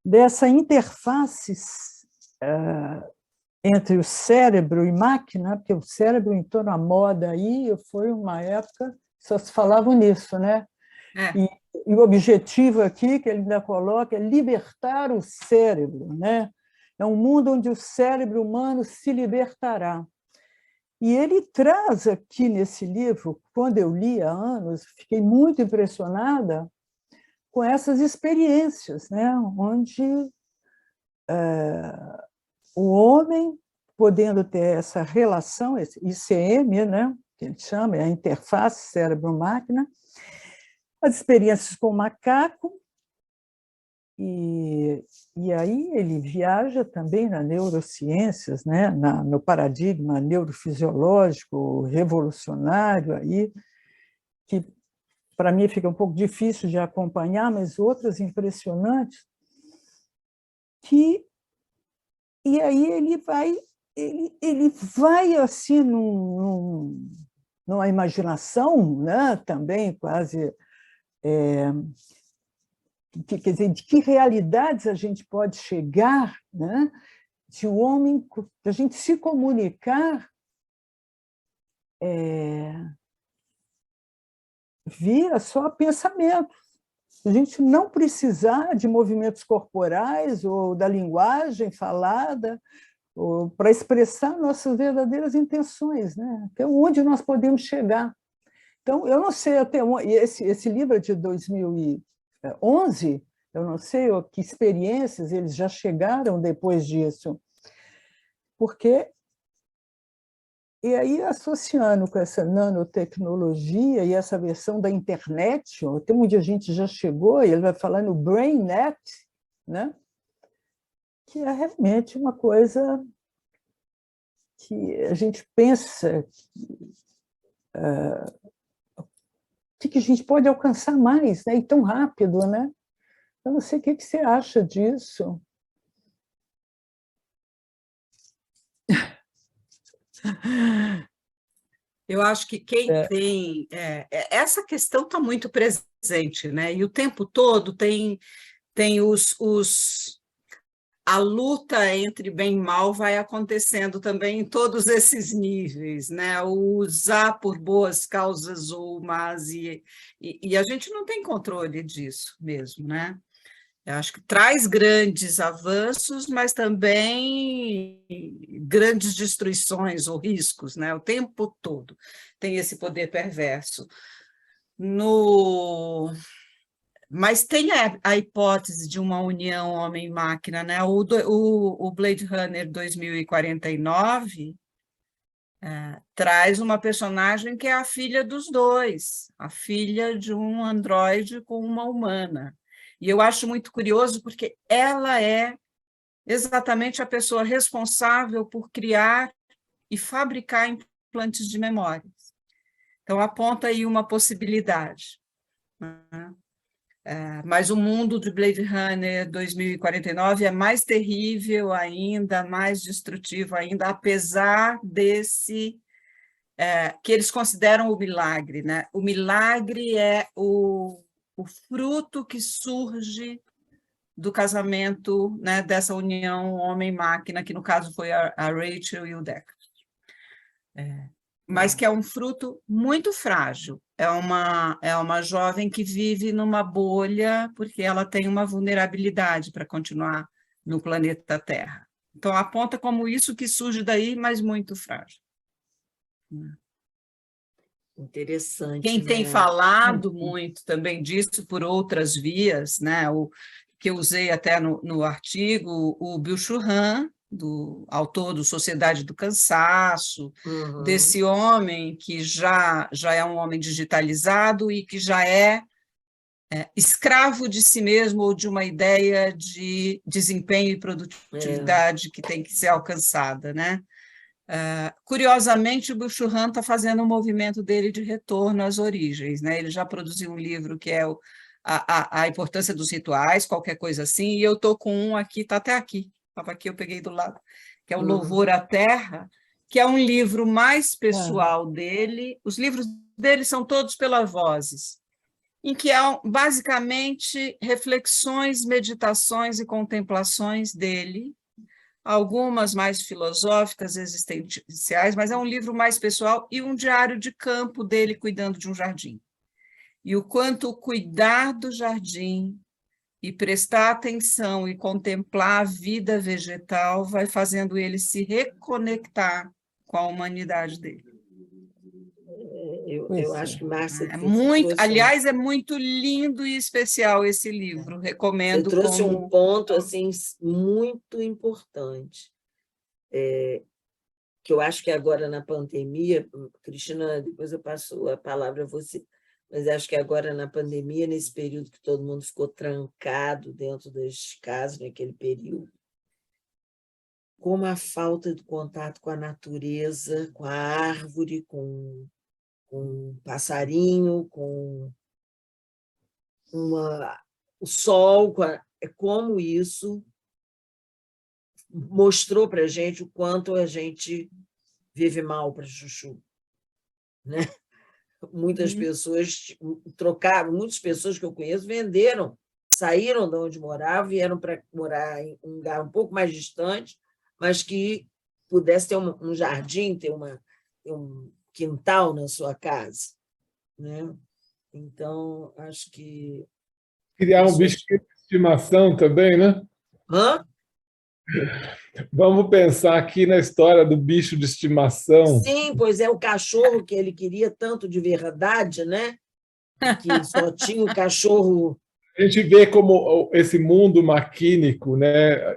dessa interface entre o cérebro e máquina, porque o cérebro entrou na moda aí, foi uma época que só se falava nisso, né? E o objetivo aqui, que ele ainda coloca, é libertar o cérebro, né? É um mundo onde o cérebro humano se libertará. E ele traz aqui nesse livro, quando eu li há anos, fiquei muito impressionada com essas experiências, né? Onde o homem, podendo ter essa relação, esse ICM, né? Que ele chama, é a interface cérebro-máquina, as experiências com o macaco, e aí ele viaja também nas neurociências, né? No paradigma neurofisiológico revolucionário, aí, que para mim fica um pouco difícil de acompanhar, mas outras impressionantes, e aí ele vai assim numa imaginação, né? Também quase quer dizer, de que realidades a gente pode chegar, né? De um homem, de a gente se comunicar via só pensamento. A gente não precisar de movimentos corporais ou da linguagem falada para expressar nossas verdadeiras intenções, né? Até onde nós podemos chegar. Então, eu não sei até onde... Esse livro é de 2011, eu não sei que experiências eles já chegaram depois disso. Porque... E aí, associando com essa nanotecnologia e essa versão da internet, até onde a gente já chegou, e ele vai falar no BrainNet, né? Que é realmente uma coisa que a gente pensa que a gente pode alcançar mais, né? E tão rápido, né? Eu não sei o que você acha disso. Eu acho que quem tem... essa questão está muito presente, né? E o tempo todo tem a luta entre bem e mal vai acontecendo também em todos esses níveis, né? O usar por boas causas ou más, e a gente não tem controle disso mesmo, né? Eu acho que traz grandes avanços, mas também grandes destruições ou riscos, né? O tempo todo tem esse poder perverso. Mas tem a hipótese de uma união homem-máquina, né? O Blade Runner 2049 traz uma personagem que é a filha dos dois, a filha de um androide com uma humana. E eu acho muito curioso porque ela é exatamente a pessoa responsável por criar e fabricar implantes de memórias. Então, aponta aí uma possibilidade, né? Mas o mundo de Blade Runner 2049 é mais terrível ainda, mais destrutivo ainda, apesar desse... que eles consideram o milagre, né? O milagre é o fruto que surge do casamento, né, dessa união homem-máquina, que no caso foi a Rachel e o Deckard. Mas que é um fruto muito frágil. É uma jovem que vive numa bolha porque ela tem uma vulnerabilidade para continuar no planeta Terra. Então, aponta como isso que surge daí, mas muito frágil. Interessante. Quem tem falado muito também disso por outras vias, né? O que eu usei até no artigo, o Byung-Chul Han, do autor do Sociedade do Cansaço, desse homem que já é um homem digitalizado e que já é escravo de si mesmo ou de uma ideia de desempenho e produtividade que tem que ser alcançada, né? Curiosamente, o Byung-Chul Han está fazendo um movimento dele de retorno às origens, né? Ele já produziu um livro que é a importância dos rituais, qualquer coisa assim, e eu estou com um aqui, está até aqui, estava aqui, eu peguei do lado, que é o Louvor à Terra, que é um livro mais pessoal dele. Os livros dele são todos pelas vozes, em que há basicamente reflexões, meditações e contemplações dele, algumas mais filosóficas, existenciais, mas é um livro mais pessoal e um diário de campo dele cuidando de um jardim. E o quanto cuidar do jardim e prestar atenção e contemplar a vida vegetal vai fazendo ele se reconectar com a humanidade dele. Eu acho que Márcia... Aliás, é muito lindo e especial esse livro, recomendo. Você trouxe um ponto assim, muito importante, que eu acho que agora na pandemia, Cristina, depois eu passo a palavra a você, mas acho que agora na pandemia, nesse período que todo mundo ficou trancado dentro das casas, naquele período, como a falta de contato com a natureza, com a árvore, com um passarinho, com o sol, como isso mostrou para a gente o quanto a gente vive mal para Chuchu, né? Muitas pessoas trocaram, muitas pessoas que eu conheço venderam, saíram de onde moravam, vieram para morar em um lugar um pouco mais distante, mas que pudesse ter um jardim, ter um quintal na sua casa, né? Então, acho que... Criar um bichinho de estimação também, né? Hã? Vamos pensar aqui na história do bicho de estimação. Sim, pois é, o cachorro que ele queria tanto de verdade, né? Que só tinha o cachorro... A gente vê como esse mundo maquínico, né,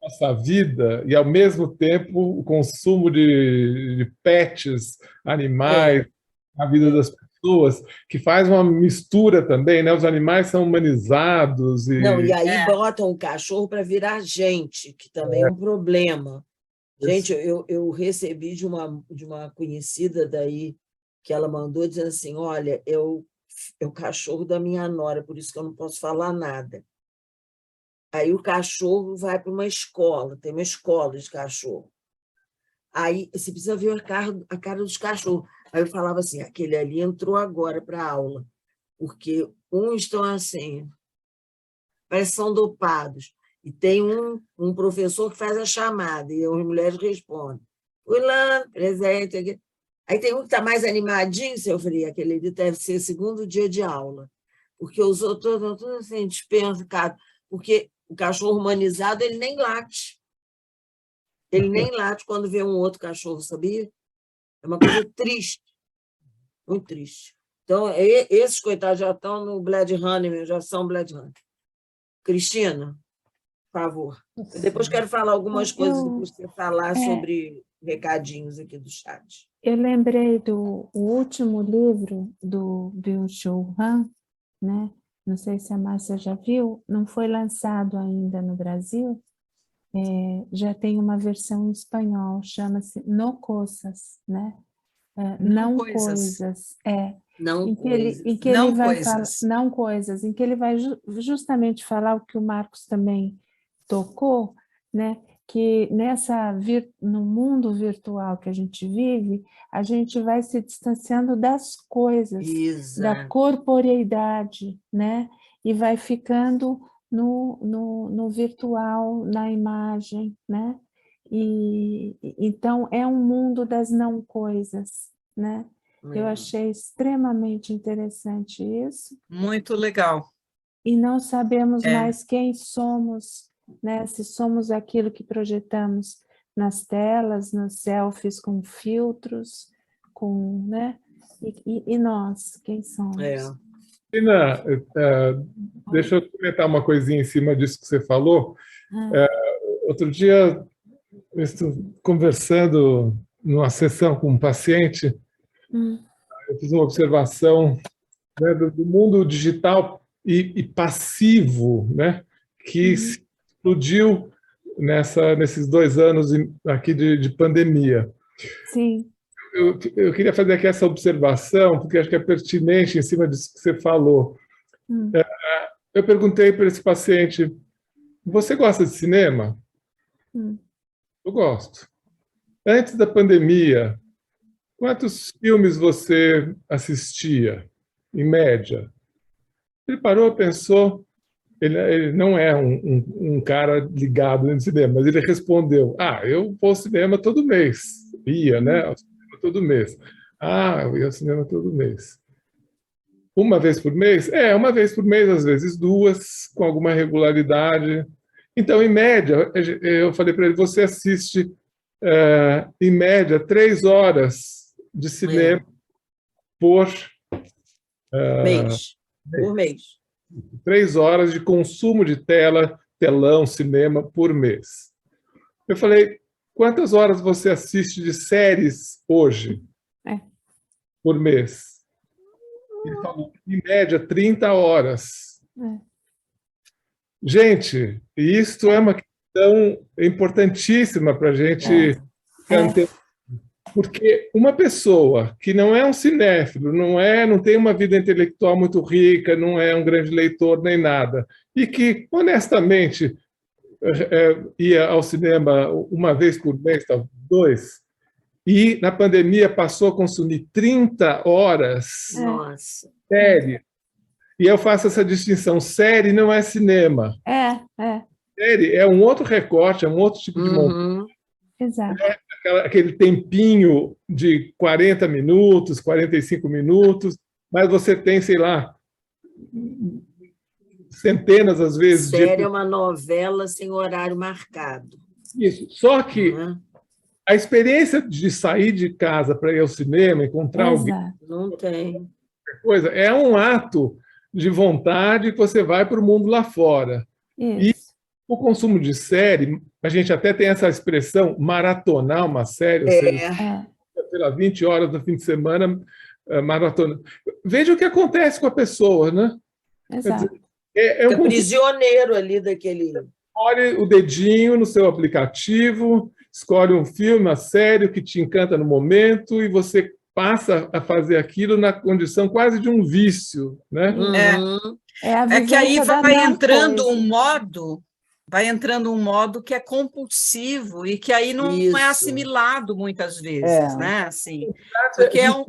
nossa vida, e ao mesmo tempo o consumo de pets, animais, na vida das pessoas, que faz uma mistura também, né? Os animais são humanizados. Não, e aí botam o cachorro para virar gente, que também é um problema. Gente, eu recebi de uma conhecida daí, que ela mandou dizendo assim, olha, é o cachorro da minha nora, por isso que eu não posso falar nada. Aí o cachorro vai para uma escola, tem uma escola de cachorro. Aí você precisa ver a cara dos cachorros. Aí eu falava assim, aquele ali entrou agora para a aula, porque uns estão assim, parece que são dopados. E tem um professor que faz a chamada, e as mulheres respondem. Fulano, presente. Aqui. Aí tem um que está mais animadinho, eu falei, aquele ali deve ser segundo dia de aula, porque os outros estão todos assim, dispensados, porque o cachorro humanizado, ele nem late. Ele nem late quando vê um outro cachorro, sabia? É uma coisa triste, muito triste. Então, esses coitados já estão no Blade Runner, já são Blade Runner. Cristina, por favor. Eu depois quero falar algumas coisas, depois você falar sobre recadinhos aqui do chat. Eu lembrei do último livro do Byung-Chul Han, né? Não sei se a Márcia já viu, não foi lançado ainda no Brasil, já tem uma versão em espanhol, chama-se No Coisas, né? Não coisas. Não coisas. Em que ele vai falar, não coisas, em que ele vai justamente falar o que o Marcos também tocou, né? Que no mundo virtual que a gente vive, a gente vai se distanciando das coisas, da corporeidade, né? E vai ficando no virtual, na imagem, né? E então é um mundo das não coisas, né? Eu achei extremamente interessante isso. Muito legal. E não sabemos mais quem somos, né? Se somos aquilo que projetamos nas telas, nos selfies com filtros, né? E nós, quem somos? Ina, deixa eu comentar uma coisinha em cima disso que você falou. Outro dia, eu estou conversando numa sessão com um paciente, eu fiz uma observação, né, do mundo digital e passivo, né, que explodiu nesses 2 anos aqui de pandemia. Sim. Eu queria fazer aqui essa observação, porque acho que é pertinente em cima disso que você falou. Eu perguntei para esse paciente, você gosta de cinema? Eu gosto. Antes da pandemia, quantos filmes você assistia, em média? Ele parou, pensou, ele não é um cara ligado no cinema, mas ele respondeu, eu vou ao cinema todo mês. Ia, né? Ao cinema todo mês. Eu ia ao cinema todo mês. Uma vez por mês? Uma vez por mês, às vezes 2, com alguma regularidade. Então, em média, eu falei para ele, você assiste, em média, 3 horas de cinema por mês. Por mês. 3 horas de consumo de telão, cinema por mês. Eu falei, quantas horas você assiste de séries hoje? Por mês? Ele falou, em média, 30 horas. Gente, isso é uma questão importantíssima para a gente entender. Porque uma pessoa que não é um cinéfilo, não tem uma vida intelectual muito rica, não é um grande leitor nem nada, e que, honestamente, ia ao cinema uma vez por mês, talvez 2, e na pandemia passou a consumir 30 horas Nossa. série. E eu faço essa distinção, série não é cinema. Série é um outro recorte, é um outro tipo de montagem. Exato. Aquele tempinho de 40 minutos, 45 minutos, mas você tem, sei lá, centenas, às vezes... Série é uma novela sem horário marcado. Isso. Só que a experiência de sair de casa para ir ao cinema, encontrar alguém... Não tem. Coisa, é um ato de vontade que você vai para o mundo lá fora. Isso. E o consumo de série, a gente até tem essa expressão, maratonar uma série, ou seja, pela 20 horas no fim de semana, maratona. Veja o que acontece com a pessoa, né? Exato. Fica prisioneiro ali daquele... Escolhe o dedinho no seu aplicativo, escolhe um filme, uma série que te encanta no momento e você passa a fazer aquilo na condição quase de um vício, né? É que aí vai entrando um modo que é compulsivo e que aí não é assimilado muitas vezes, né? Assim, porque é um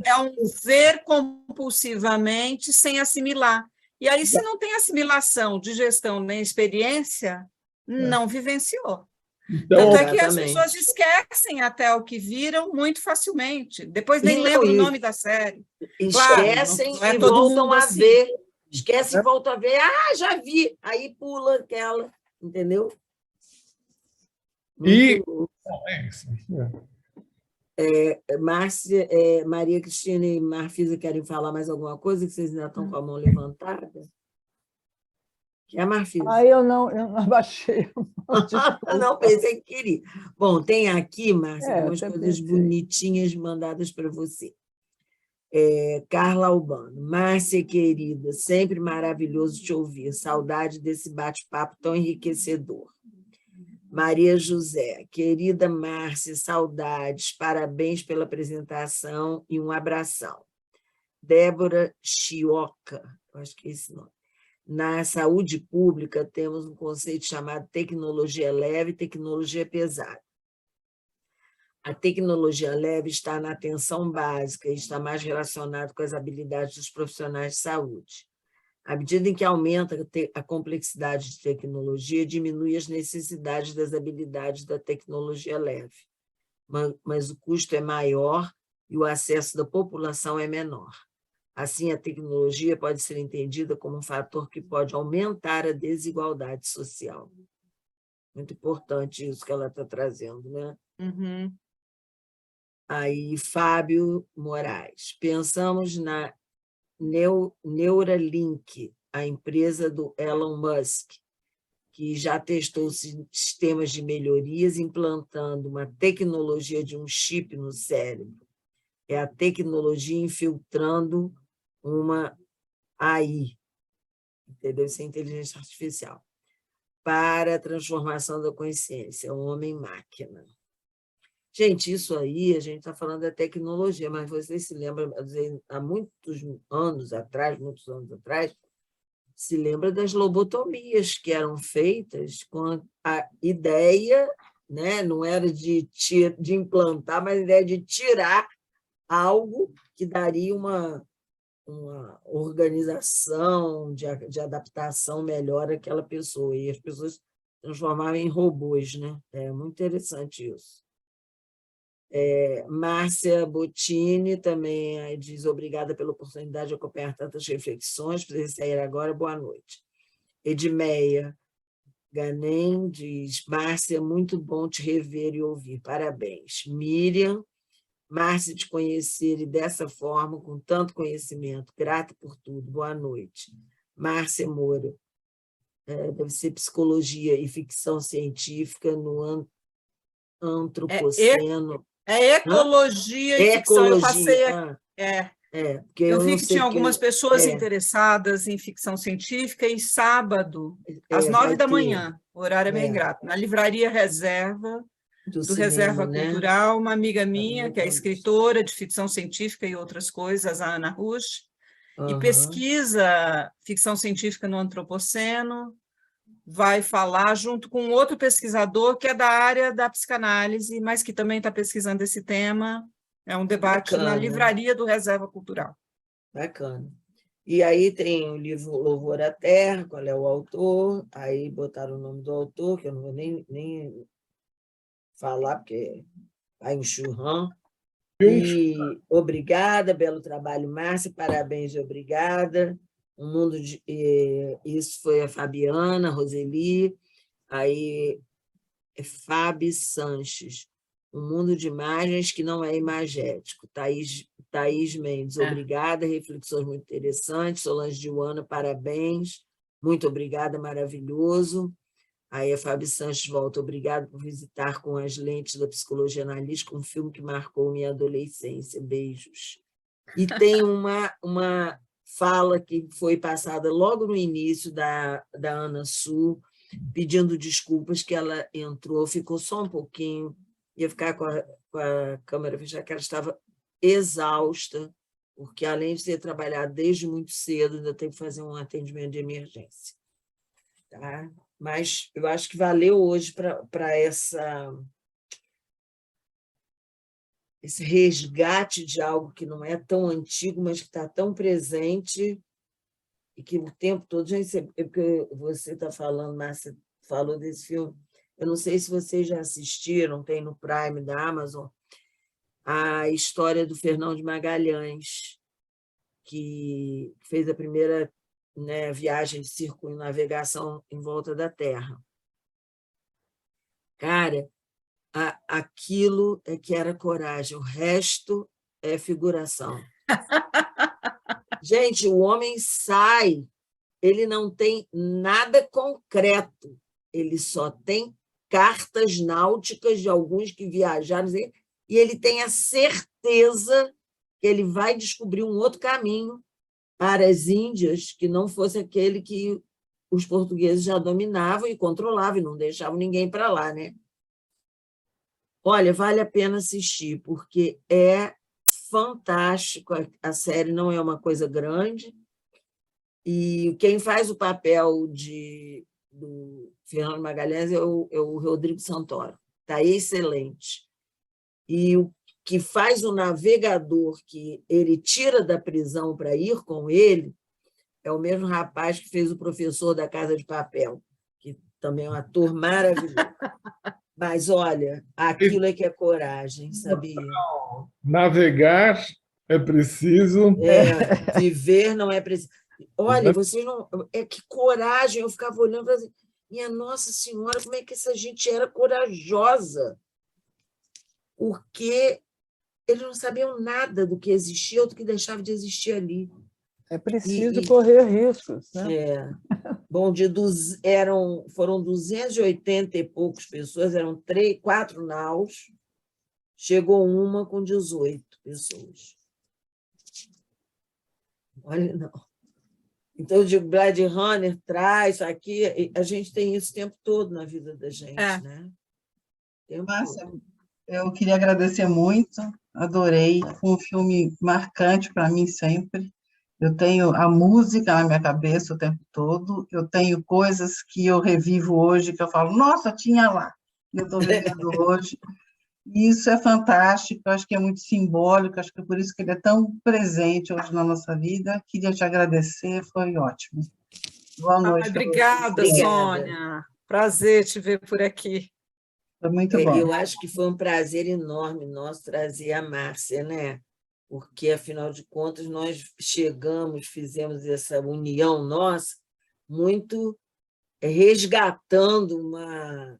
ver compulsivamente sem assimilar. E aí, se não tem assimilação, digestão nem experiência, não vivenciou. Então, tanto é que as pessoas esquecem até o que viram muito facilmente. Depois nem lembram o nome da série. Esquecem e voltam a ver. Esquecem e voltam a ver. Ah, já vi. Aí pula aquela, entendeu? E... Márcia, Maria Cristina e Marfisa querem falar mais alguma coisa, que vocês ainda estão com a mão levantada? Que é a Marfisa? Eu não abaixei. Não, pensei que queria. Bom, tem aqui, Márcia, algumas coisas bonitinhas mandadas para você. Carla Albano. Márcia, querida, sempre maravilhoso te ouvir. Saudade desse bate-papo tão enriquecedor. Maria José. Querida Márcia, saudades. Parabéns pela apresentação e um abração. Débora Chioca. Eu acho que é esse nome. Na saúde pública, temos um conceito chamado tecnologia leve e tecnologia pesada. A tecnologia leve está na atenção básica e está mais relacionada com as habilidades dos profissionais de saúde. À medida em que aumenta a complexidade de tecnologia, diminui as necessidades das habilidades da tecnologia leve. Mas o custo é maior e o acesso da população é menor. Assim, a tecnologia pode ser entendida como um fator que pode aumentar a desigualdade social. Muito importante isso que ela está trazendo, né? Aí, Fábio Moraes. Pensamos na Neuralink, a empresa do Elon Musk, que já testou sistemas de melhorias implantando uma tecnologia de um chip no cérebro. É a tecnologia infiltrando uma AI, entendeu? Isso é inteligência artificial, para a transformação da consciência, homem-máquina. Gente, isso aí, a gente está falando da tecnologia, mas vocês se lembram, há muitos anos atrás, se lembra das lobotomias que eram feitas com a ideia, né? Não era de implantar, mas a ideia de tirar algo que daria uma organização de adaptação melhor àquela pessoa, e as pessoas transformavam em robôs, né? É muito interessante isso. Márcia Bottini também diz obrigada pela oportunidade de acompanhar tantas reflexões, precisei sair agora, boa noite. Edmeia Ganem diz, Márcia, muito bom te rever e ouvir, parabéns. Miriam, Márcia, te conhecer e dessa forma, com tanto conhecimento, grata por tudo, boa noite. Márcia Moura, deve ser psicologia e ficção científica no antropoceno. Ecologia e ficção. Eu passei eu vi que tinha algumas que... pessoas interessadas em ficção científica e sábado, às 9 da manhã, o horário é meio ingrato, na livraria Reserva, do cinema, Reserva Cultural, uma amiga minha, que é escritora de ficção científica e outras coisas, a Ana Rusch, e pesquisa ficção científica no antropoceno, vai falar junto com outro pesquisador que é da área da psicanálise, mas que também está pesquisando esse tema. É um debate Bacana. na livraria do Reserva Cultural. Bacana. E aí tem o livro Louvor à Terra, qual é o autor, aí botaram o nome do autor, que eu não vou nem falar, porque é em Churran. E obrigada, belo trabalho, Márcia, parabéns e obrigada. Isso foi a Fabiana, Roseli, aí é Fábio Sanches, Um Mundo de Imagens que Não É Imagético. Thaís Mendes, obrigada, reflexões muito interessantes. Solange Diuana, parabéns, muito obrigada, maravilhoso. Aí a Fábio Sanches volta, obrigado por visitar com as lentes da psicologia analítica um filme que marcou minha adolescência, beijos. E tem uma fala que foi passada logo no início da Ana Su, pedindo desculpas, que ela entrou, ficou só um pouquinho, ia ficar com a câmera fechada, que ela estava exausta, porque além de ter trabalhado desde muito cedo, ainda tem que fazer um atendimento de emergência. Tá? Mas eu acho que valeu hoje para esse resgate de algo que não é tão antigo, mas que está tão presente e que o tempo todo... Gente, porque você está falando, Márcia falou desse filme, eu não sei se vocês já assistiram, tem no Prime da Amazon, a história do Fernão de Magalhães, que fez a primeira, né, viagem de circunnavegação em volta da Terra. Cara, aquilo é que era coragem, o resto é figuração. Gente, o homem sai, ele não tem nada concreto, ele só tem cartas náuticas de alguns que viajaram, e ele tem a certeza que ele vai descobrir um outro caminho para as Índias, que não fosse aquele que os portugueses já dominavam e controlavam, e não deixavam ninguém para lá, né? Olha, vale a pena assistir, porque é fantástico, a série não é uma coisa grande, e quem faz o papel do Fernando Magalhães é o Rodrigo Santoro, está excelente. E o que faz o navegador que ele tira da prisão para ir com ele é o mesmo rapaz que fez o professor da Casa de Papel, que também é um ator maravilhoso. Mas, olha, aquilo é que é coragem, sabia? Navegar é preciso. Viver não é preciso. Olha, vocês não... que coragem! Eu ficava olhando e falando assim, minha Nossa Senhora, como é que essa gente era corajosa? Porque eles não sabiam nada do que existia ou do que deixava de existir ali. É preciso correr riscos, né? Bom, foram 280 e poucas pessoas, eram 4 naus, chegou uma com 18 pessoas. Olha, não. Então, eu digo, Blade Runner traz aqui, a gente tem isso o tempo todo na vida da gente, né? Márcia, eu queria agradecer muito, adorei, foi um filme marcante para mim sempre. Eu tenho a música na minha cabeça o tempo todo, eu tenho coisas que eu revivo hoje, que eu falo, nossa, tinha lá, eu estou vivendo hoje. E isso é fantástico, acho que é muito simbólico, acho que é por isso que ele é tão presente hoje na nossa vida. Queria te agradecer, foi ótimo. Boa noite. Obrigada, Sônia. Prazer te ver por aqui. Foi muito bom. Eu acho que foi um prazer enorme nosso trazer a Márcia, né? Porque, afinal de contas, nós fizemos essa união nossa, muito resgatando uma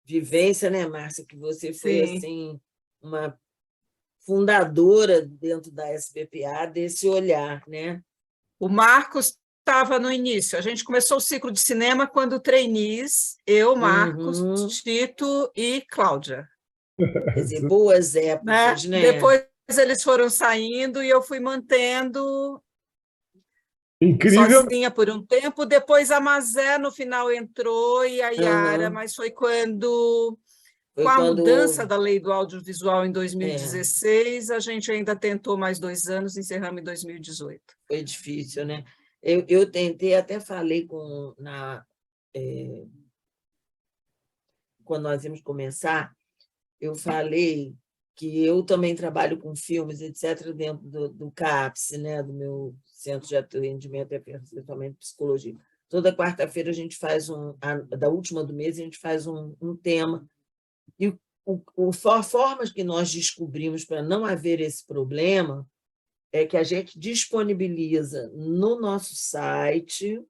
vivência, né, Márcia? Que você foi assim, uma fundadora dentro da SBPA desse olhar, né? O Marcos estava no início. A gente começou o ciclo de cinema quando trainees, eu, Marcos, Tito e Cláudia. Quer dizer, boas épocas, né? Depois eles foram saindo e eu fui mantendo incrível sozinha por um tempo. Depois a Mazé, no final, entrou e a Yara, mas foi quando... Com a mudança da lei do audiovisual em 2016, a gente ainda tentou mais 2 anos, encerramos em 2018. Foi difícil, né? Eu tentei, até falei quando nós íamos começar, eu falei que eu também trabalho com filmes, etc., dentro do CAPS, né, do meu Centro de Atendimento e Aperfeiçoamento de Psicologia. Toda quarta-feira a gente faz da última do mês, a gente faz um tema. E formas que nós descobrimos para não haver esse problema é que a gente disponibiliza no nosso site,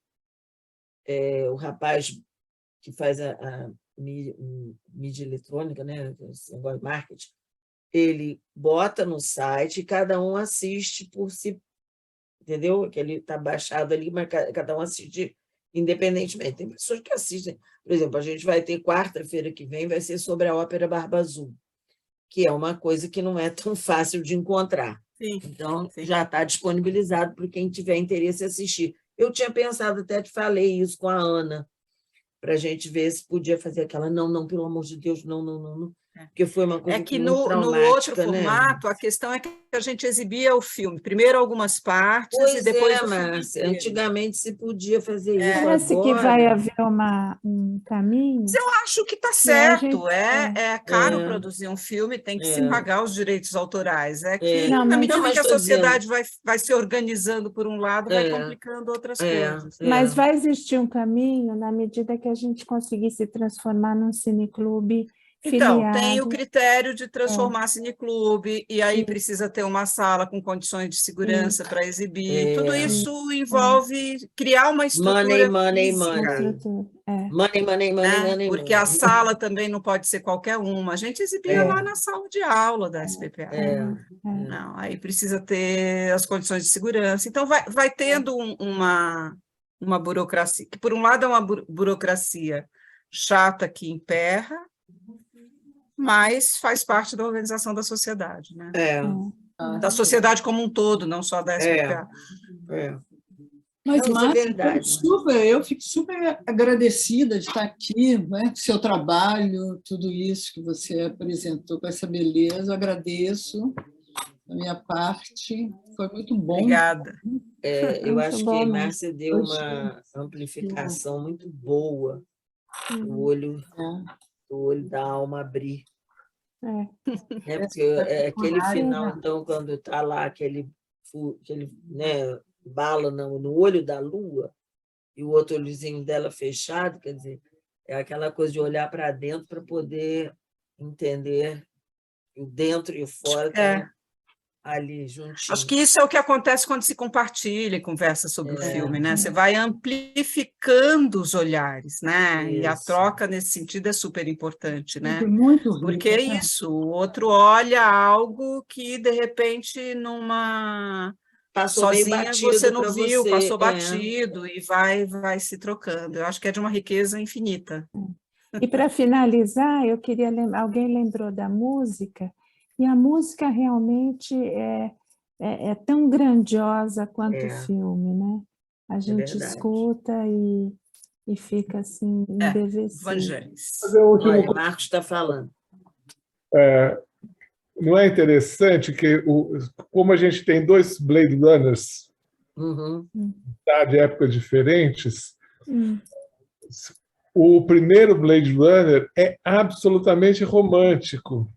o rapaz que faz a mídia eletrônica, né, esse negócio de marketing, ele bota no site e cada um assiste por si, entendeu? Que ele está baixado ali, mas cada um assiste independentemente. Tem pessoas que assistem. Por exemplo, a gente vai ter quarta-feira que vem, vai ser sobre a ópera Barba Azul, que é uma coisa que não é tão fácil de encontrar. Sim, então, sim. Já está disponibilizado para quem tiver interesse em assistir. Eu tinha pensado, até te falei isso com a Ana, para a gente ver se podia fazer aquela, não, pelo amor de Deus, não. Porque foi uma coisa que muito no outro formato, a questão é que a gente exibia o filme, primeiro algumas partes e depois o filme Márcia, inteiro. Antigamente se podia fazer isso. Parece agora... que vai haver um caminho. Mas eu acho que está certo. É caro produzir um filme, tem que se pagar os direitos autorais. É que, na medida que a sociedade vai se organizando por um lado, vai complicando outras coisas. Mas vai existir um caminho na medida que a gente conseguir se transformar num cineclube então, filiado. tem o critério de transformar cineclube, e aí precisa ter uma sala com condições de segurança para exibir. Tudo isso envolve criar uma estrutura física. Money. Porque a sala também não pode ser qualquer uma. A gente exibia lá na sala de aula da SPPA. Não, aí precisa ter as condições de segurança. Então, vai tendo uma burocracia, que por um lado é uma burocracia chata que emperra, mas faz parte da organização da sociedade, né? Da sociedade como um todo, não só da SPPA. Mas, Márcia, eu fico super agradecida de estar aqui, né? Seu trabalho, tudo isso que você apresentou com essa beleza, eu agradeço da minha parte, foi muito bom. Obrigada. Eu acho que a Márcia deu uma amplificação muito boa no olho da alma abrir. Porque aquele final, então, quando está lá aquele né, bala no olho da lua e o outro olhozinho dela fechado, quer dizer, é aquela coisa de olhar para dentro para poder entender o dentro e o fora ali juntinho. Acho que isso é o que acontece quando se compartilha e conversa sobre o filme, né? Você vai amplificando os olhares, né? Isso. E a troca nesse sentido é super importante, né? Porque é isso, o outro olha algo que, de repente, passou sozinha você não viu, passou batido e vai se trocando. Eu acho que é de uma riqueza infinita. E para finalizar, eu queria alguém lembrou da música, e a música realmente é tão grandiosa quanto o filme, né? A gente escuta e fica assim, embevecido. Olha, o Marcos está falando. Não é interessante que, como a gente tem dois Blade Runners de épocas diferentes, o primeiro Blade Runner é absolutamente romântico.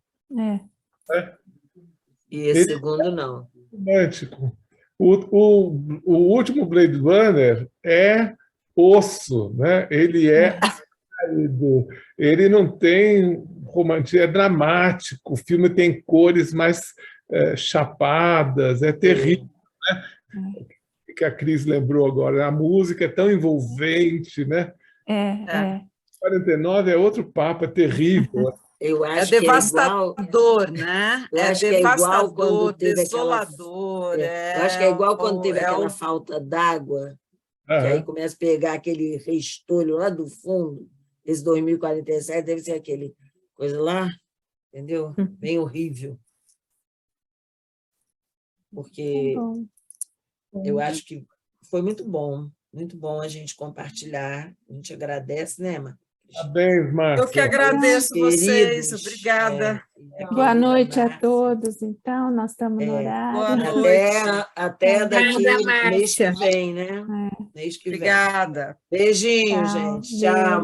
E esse segundo não. Romântico. O último Blade Runner é osso, né? Ele é árido, ele não tem romantismo, é dramático, o filme tem cores mais chapadas, é terrível, né? Que a Cris lembrou agora, a música é tão envolvente, né? 49 é outro papo, é terrível. Eu acho devastador, né? Eu acho que é igual quando teve desolador. Eu acho que é igual quando teve aquela falta d'água, que aí começa a pegar aquele restolho lá do fundo. Esse 2047 deve ser aquele coisa lá, entendeu? Bem horrível. Porque eu acho que foi muito bom a gente compartilhar. A gente agradece, né, Emma? Parabéns, Márcia. Eu que agradeço vocês, obrigada. Boa noite a todos, então, nós estamos no horário. Boa noite. Até daqui mês que vem, né? Mês que vem. Obrigada. Beijinho, Tchau. gente. Tchau.